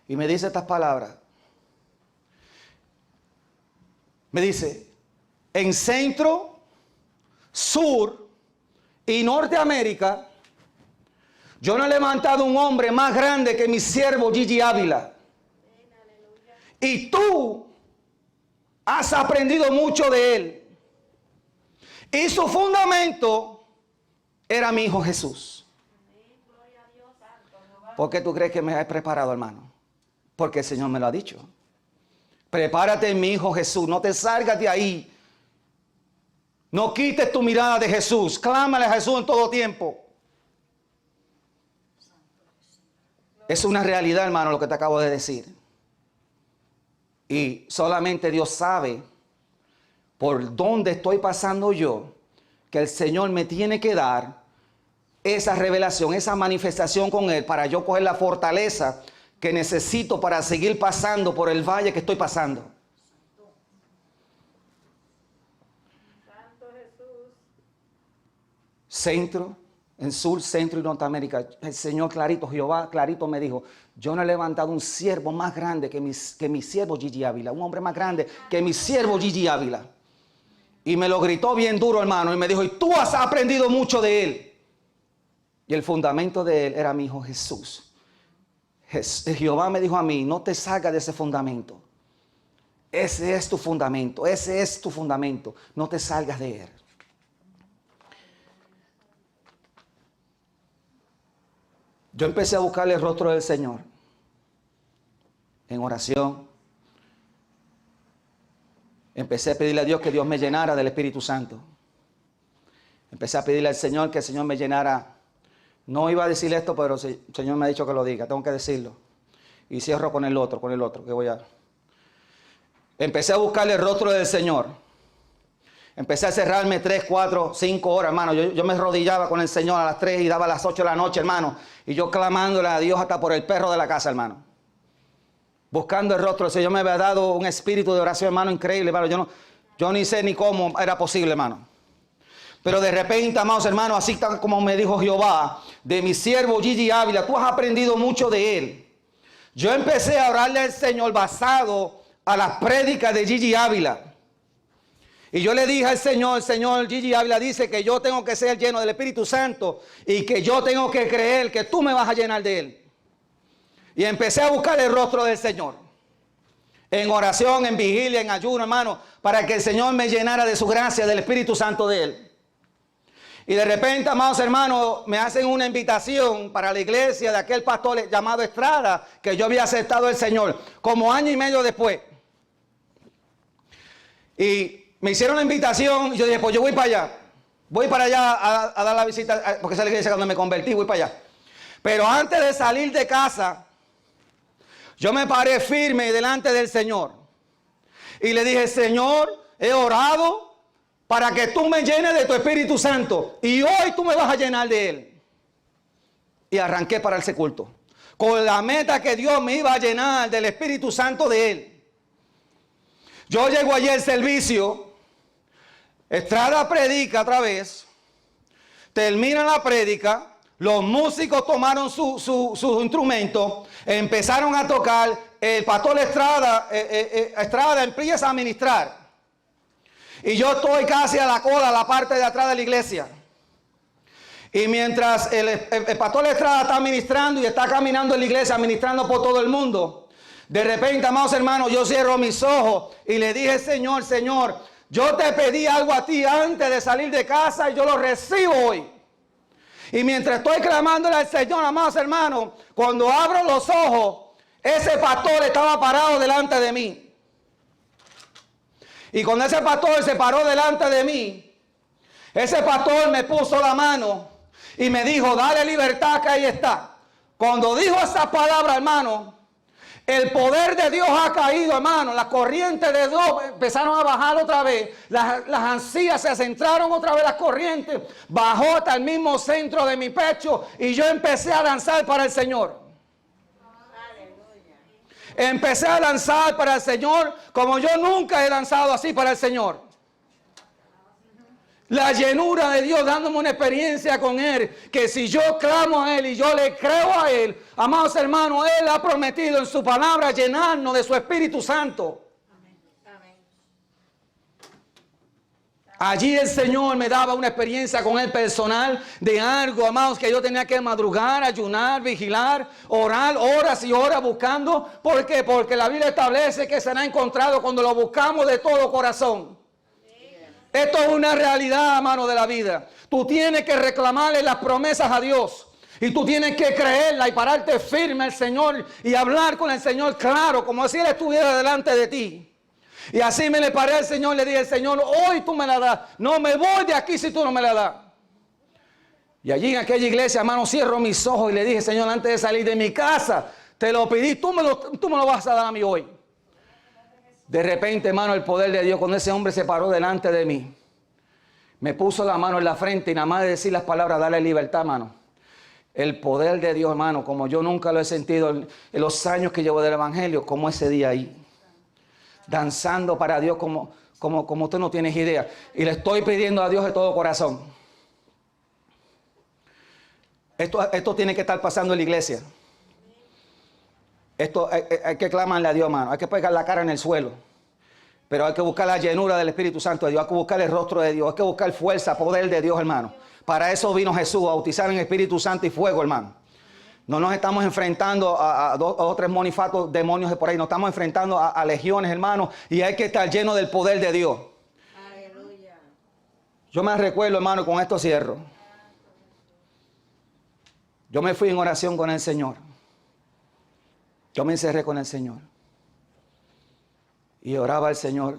Y me dice estas palabras. Me dice, en Centro, Sur y Norteamérica, yo no he levantado un hombre más grande que mi siervo Gigi Ávila. Y tú has aprendido mucho de él. Y su fundamento era mi hijo Jesús. ¿Por qué tú crees que me he preparado, hermano? Porque el Señor me lo ha dicho. Prepárate en mi hijo Jesús. No te salgas de ahí. No quites tu mirada de Jesús. Clámale a Jesús en todo tiempo. Es una realidad, hermano, lo que te acabo de decir. Y solamente Dios sabe por dónde estoy pasando yo, que el Señor me tiene que dar esa revelación, esa manifestación con Él, para yo coger la fortaleza que necesito para seguir pasando por el valle que estoy pasando. Santo Jesús. Centro, en Sur, Centro y Norteamérica. El Señor clarito, Jehová clarito me dijo, yo no he levantado un siervo más grande que mi siervo Gigi Ávila, un hombre más grande que mi siervo Gigi Ávila. Y me lo gritó bien duro, hermano, y me dijo, y tú has aprendido mucho de él. Y el fundamento de él era mi hijo Jesús. Jehová me dijo a mí, no te salgas de ese fundamento. Ese es tu fundamento, ese es tu fundamento. No te salgas de él. Yo empecé a buscarle el rostro del Señor en oración. Empecé a pedirle a Dios que Dios me llenara del Espíritu Santo. Empecé a pedirle al Señor que el Señor me llenara. No iba a decir esto, pero el Señor me ha dicho que lo diga. Tengo que decirlo. Y cierro con el otro, que voy a... Empecé a buscarle el rostro del Señor. Empecé a cerrarme 3, 4, 5 horas, hermano. Yo me arrodillaba con el Señor a las 3 y daba a las 8 de la noche, hermano. Y yo clamándole a Dios hasta por el perro de la casa, hermano. Buscando el rostro. El Señor me había dado un espíritu de oración, hermano, increíble, hermano. Yo ni sé ni cómo era posible, hermano. Pero de repente, amados hermanos, así tan como me dijo Jehová, de mi siervo Gigi Ávila, tú has aprendido mucho de él. Yo empecé a orarle al Señor basado a las prédicas de Gigi Ávila. Y yo le dije al Señor, Señor, Gigi Ávila dice que yo tengo que ser lleno del Espíritu Santo y que yo tengo que creer que tú me vas a llenar de él. Y empecé a buscar el rostro del Señor. En oración, en vigilia, en ayuno, hermano, para que el Señor me llenara de su gracia, del Espíritu Santo de él. Y de repente, amados hermanos, me hacen una invitación para la iglesia de aquel pastor llamado Estrada, que yo había aceptado el Señor, como año y medio después. Y me hicieron la invitación y yo dije, pues yo voy para allá. Voy para allá a dar la visita, porque esa es la iglesia cuando me convertí, voy para allá. Pero antes de salir de casa, yo me paré firme delante del Señor. Y le dije, Señor, he orado para que tú me llenes de tu Espíritu Santo. Y hoy tú me vas a llenar de él. Y arranqué para ese culto. Con la meta que Dios me iba a llenar del Espíritu Santo de él. Yo llego allí al servicio. Estrada predica otra vez. Termina la prédica. Los músicos tomaron sus instrumentos. Empezaron a tocar. El pastor Estrada empieza a ministrar. Y yo estoy casi a la cola, a la parte de atrás de la iglesia. Y mientras el pastor Estrada está ministrando y está caminando en la iglesia, ministrando por todo el mundo, de repente, amados hermanos, yo cierro mis ojos y le dije, Señor, yo te pedí algo a ti antes de salir de casa y yo lo recibo hoy. Y mientras estoy clamándole al Señor, amados hermanos, cuando abro los ojos, ese pastor estaba parado delante de mí. Y cuando ese pastor se paró delante de mí, ese pastor me puso la mano y me dijo, dale libertad que ahí está. Cuando dijo esas palabras, hermano, el poder de Dios ha caído, hermano. Las corrientes de Dios empezaron a bajar otra vez. Las ansías se centraron otra vez, las corrientes. Bajó hasta el mismo centro de mi pecho y yo empecé a danzar para el Señor. Empecé a danzar para el Señor como yo nunca he danzado así para el Señor. La llenura de Dios dándome una experiencia con Él, que si yo clamo a Él y yo le creo a Él, amados hermanos, Él ha prometido en su palabra llenarnos de su Espíritu Santo. Allí el Señor me daba una experiencia con Él personal de algo, amados, que yo tenía que madrugar, ayunar, vigilar, orar horas y horas buscando. ¿Por qué? Porque la Biblia establece que será encontrado cuando lo buscamos de todo corazón. Esto es una realidad, hermano, de la vida. Tú tienes que reclamarle las promesas a Dios. Y tú tienes que creerla y pararte firme al Señor y hablar con el Señor claro, como si Él estuviera delante de ti. Y así me le paré al Señor, le dije, Señor, hoy tú me la das. No me voy de aquí si tú no me la das. Y allí en aquella iglesia, hermano, cierro mis ojos y le dije, Señor, antes de salir de mi casa, te lo pedí, tú me lo vas a dar a mí hoy. De repente, hermano, el poder de Dios, cuando ese hombre se paró delante de mí, me puso la mano en la frente y nada más de decir las palabras, dale libertad, hermano. El poder de Dios, hermano, como yo nunca lo he sentido en los años que llevo del Evangelio, como ese día ahí. Danzando para Dios como usted no tiene idea. Y le estoy pidiendo a Dios de todo corazón. Esto tiene que estar pasando en la iglesia. Esto hay que clamarle a Dios, hermano. Hay que pegar la cara en el suelo. Pero hay que buscar la llenura del Espíritu Santo de Dios. Hay que buscar el rostro de Dios. Hay que buscar fuerza, poder de Dios, hermano. Para eso vino Jesús, a bautizar en Espíritu Santo y fuego, hermano. No nos estamos enfrentando a dos o tres monifatos demonios de por ahí. Nos estamos enfrentando a legiones, hermano. Y hay que estar lleno del poder de Dios. Aleluya. Yo me recuerdo, hermano, con esto cierro. Yo me fui en oración con el Señor. Yo me encerré con el Señor. Y oraba al Señor.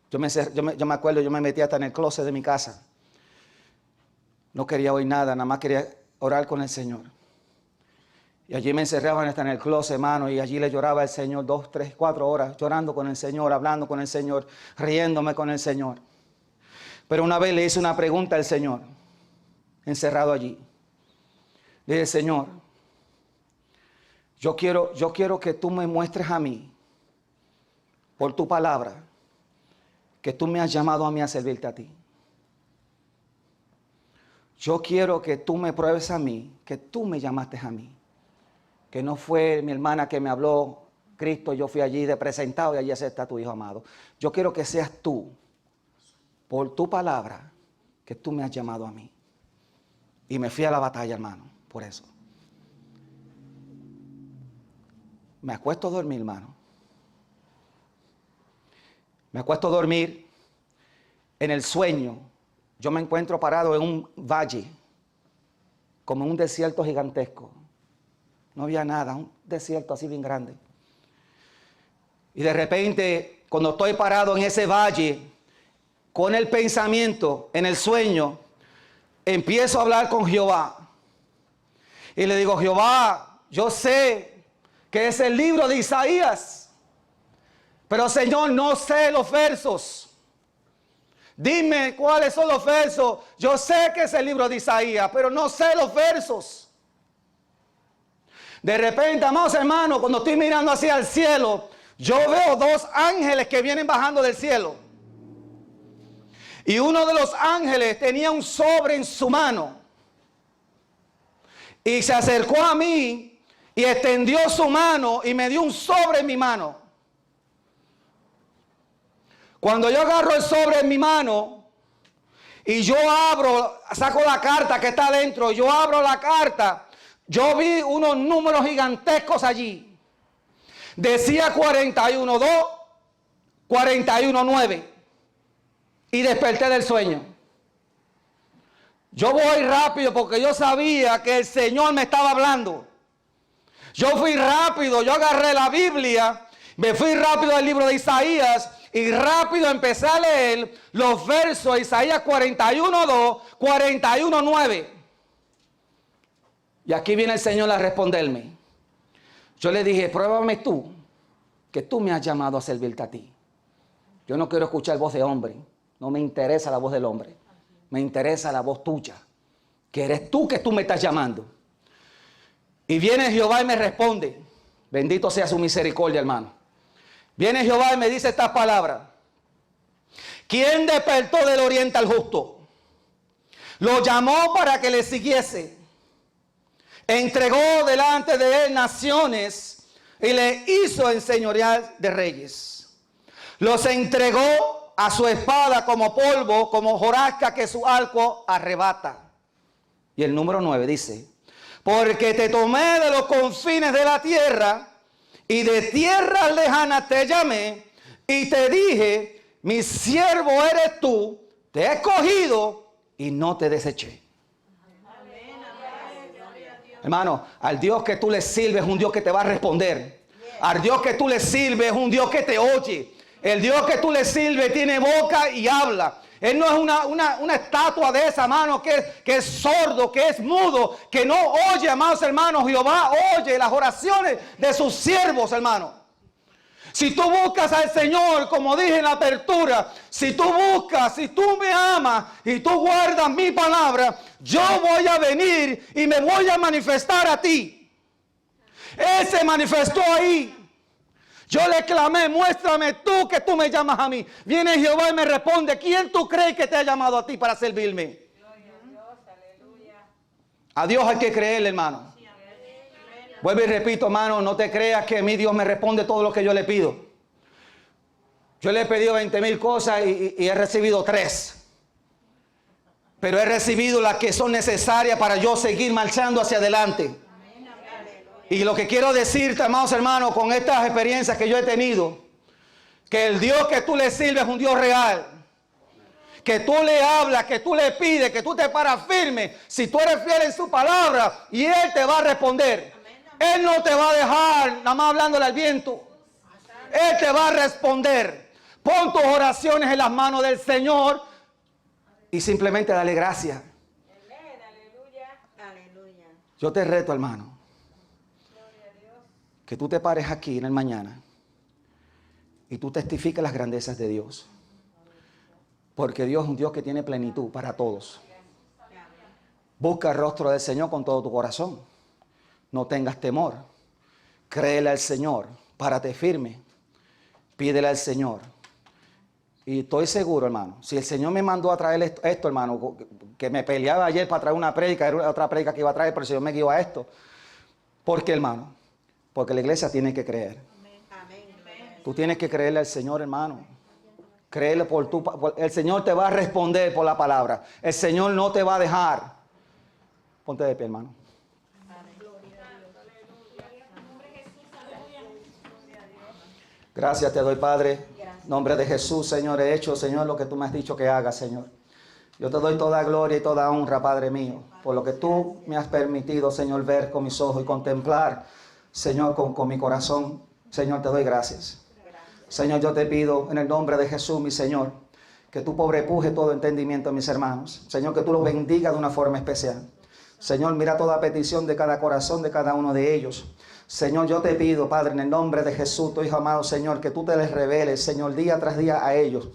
Yo me acuerdo, yo me metí hasta en el closet de mi casa. No quería oír nada, nada más quería orar con el Señor. Y allí me encerraban hasta en el closet, hermano, y allí le lloraba al Señor 2, 3, 4 horas, llorando con el Señor, hablando con el Señor, riéndome con el Señor. Pero una vez le hice una pregunta al Señor, encerrado allí. Le dije, Señor, yo quiero que tú me muestres a mí, por tu palabra, que tú me has llamado a mí a servirte a ti. Yo quiero que tú me pruebes a mí, que tú me llamaste a mí. Que no fue mi hermana que me habló Cristo, yo fui allí de presentado y allí está tu Hijo amado. Yo quiero que seas tú, por tu palabra, que tú me has llamado a mí. Y me fui a la batalla, hermano, por eso. Me acuesto a dormir, hermano. Me acuesto a dormir en el sueño. Yo me encuentro parado en un valle, como en un desierto gigantesco. No había nada, un desierto así bien grande. Y de repente, cuando estoy parado en ese valle, con el pensamiento, en el sueño, empiezo a hablar con Jehová. Y le digo, Jehová, yo sé que es el libro de Isaías, pero Señor, no sé los versos. Dime cuáles son los versos. Yo sé que es el libro de Isaías, pero no sé los versos. De repente, amados hermanos, cuando estoy mirando hacia el cielo, yo veo 2 ángeles que vienen bajando del cielo. Y uno de los ángeles tenía un sobre en su mano. Y se acercó a mí y extendió su mano y me dio un sobre en mi mano. Cuando yo agarro el sobre en mi mano y yo saco la carta que está adentro, yo abro la carta. Yo vi unos números gigantescos allí. Decía 41.2, 41.9. y desperté del sueño. Yo voy rápido porque yo sabía que el Señor me estaba hablando. Yo fui rápido, yo agarré la Biblia, me fui rápido al libro de Isaías y rápido empecé a leer los versos de Isaías 41:2, 41:9. Y aquí viene el Señor a responderme. Yo le dije, pruébame tú, que tú me has llamado a servirte a ti. Yo no quiero escuchar voz de hombre, no me interesa la voz del hombre, me interesa la voz tuya, que eres tú que tú me estás llamando. Y viene Jehová y me responde, bendito sea su misericordia, hermano. Viene Jehová y me dice estas palabras. ¿Quién despertó del oriente al justo? Lo llamó para que le siguiese. Entregó delante de él naciones y le hizo enseñorear de reyes. Los entregó a su espada como polvo, como hojarasca que su arco arrebata. Y el número 9 dice, porque te tomé de los confines de la tierra y de tierras lejanas te llamé y te dije, mi siervo eres tú, te he escogido y no te deseché. Hermano, al Dios que tú le sirves es un Dios que te va a responder. Al Dios que tú le sirves es un Dios que te oye. El Dios que tú le sirves tiene boca y habla. Él no es una estatua de esa, hermano, que es sordo, que es mudo, que no oye, amados hermanos. Jehová oye las oraciones de sus siervos, hermano. Si tú buscas al Señor, como dije en la apertura, si tú buscas, si tú me amas y tú guardas mi palabra, yo voy a venir y me voy a manifestar a ti. Él se manifestó ahí. Yo le clamé, muéstrame tú que tú me llamas a mí. Viene Jehová y me responde, ¿quién tú crees que te ha llamado a ti para servirme? A Dios hay que creerle, hermano. Vuelvo y repito, hermano, no te creas que mi Dios me responde todo lo que yo le pido. Yo le he pedido 20,000 cosas y he recibido 3. Pero he recibido las que son necesarias para yo seguir marchando hacia adelante. Y lo que quiero decirte, amados hermanos, con estas experiencias que yo he tenido, que el Dios que tú le sirves es un Dios real. Que tú le hablas, que tú le pides, que tú te paras firme. Si tú eres fiel en su palabra, y Él te va a responder. Él no te va a dejar nada más hablándole al viento. Él te va a responder. Pon tus oraciones en las manos del Señor y simplemente dale gracias. Yo te reto, hermano, que tú te pares aquí en el mañana y tú testifiques las grandezas de Dios. Porque Dios es un Dios que tiene plenitud para todos. Busca el rostro del Señor con todo tu corazón. No tengas temor. Créele al Señor. Párate firme. Pídele al Señor. Y estoy seguro, hermano, si el Señor me mandó a traer esto, hermano, que me peleaba ayer para traer una prédica, era otra prédica que iba a traer, pero el Señor me guió a esto. ¿Por qué, hermano? Porque la iglesia tiene que creer. Tú tienes que creerle al Señor, hermano. Créele el Señor te va a responder por la palabra. El Señor no te va a dejar. Ponte de pie, hermano. Gracias te doy, Padre. En nombre de Jesús, Señor, he hecho, Señor, lo que tú me has dicho que haga, Señor. Yo te doy toda gloria y toda honra, Padre mío, por lo que tú me has permitido, Señor, ver con mis ojos y contemplar, Señor, con mi corazón. Señor, te doy gracias. Señor, yo te pido en el nombre de Jesús, mi Señor, que tú pobrepuje todo entendimiento a mis hermanos. Señor, que tú los bendiga de una forma especial. Señor, mira toda petición de cada corazón, de cada uno de ellos. Señor, yo te pido, Padre, en el nombre de Jesús, tu Hijo amado, Señor, que tú te les reveles, Señor, día tras día a ellos.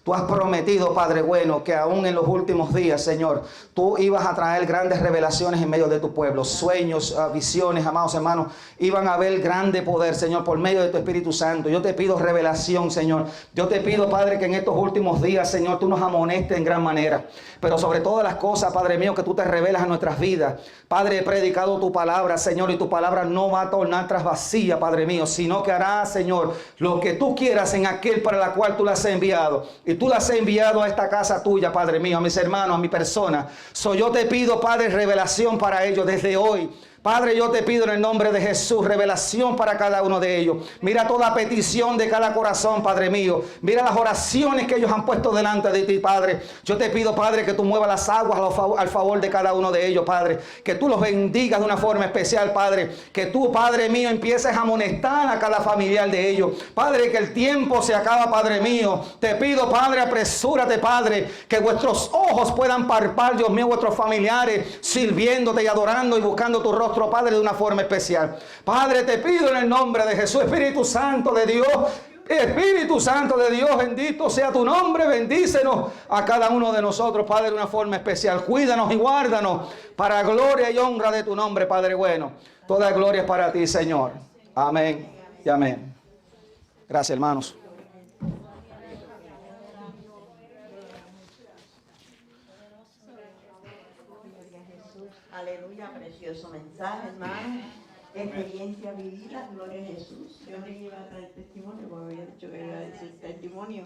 Tú has prometido, Padre bueno, que aún en los últimos días, Señor, tú ibas a traer grandes revelaciones en medio de tu pueblo. Sueños, visiones, amados hermanos, iban a haber grande poder, Señor, por medio de tu Espíritu Santo. Yo te pido revelación, Señor. Yo te pido, Padre, que en estos últimos días, Señor, tú nos amonestes en gran manera. Pero sobre todas las cosas, Padre mío, que tú te revelas a nuestras vidas. Padre, he predicado tu palabra, Señor, y tu palabra no va a tornar tras vacía, Padre mío, sino que hará, Señor, lo que tú quieras en aquel para la cual tú las has enviado. Y tú las has enviado a esta casa tuya, Padre mío, a mis hermanos, a mi persona. Yo te pido, Padre, revelación para ellos desde hoy. Padre, yo te pido en el nombre de Jesús, revelación para cada uno de ellos. Mira toda petición de cada corazón, Padre mío. Mira las oraciones que ellos han puesto delante de ti, Padre. Yo te pido, Padre, que tú muevas las aguas al favor de cada uno de ellos, Padre. Que tú los bendigas de una forma especial, Padre. Que tú, Padre mío, empieces a amonestar a cada familiar de ellos. Padre, que el tiempo se acaba, Padre mío. Te pido, Padre, apresúrate, Padre. Que vuestros ojos puedan palpar, Dios mío, vuestros familiares, sirviéndote y adorando y buscando tu rostro, Padre, de una forma especial. Padre, te pido en el nombre de Jesús, Espíritu Santo de Dios, Espíritu Santo de Dios, bendito sea tu nombre, bendícenos a cada uno de nosotros, Padre, de una forma especial. Cuídanos y guárdanos para gloria y honra de tu nombre, Padre bueno. Toda gloria es para ti, Señor. Amén y amén. Gracias, hermanos. Aleluya, precioso mensaje, hermano. Experiencia vivida, gloria a Jesús. Yo le iba a traer testimonio, porque había dicho que iba a decir testimonio.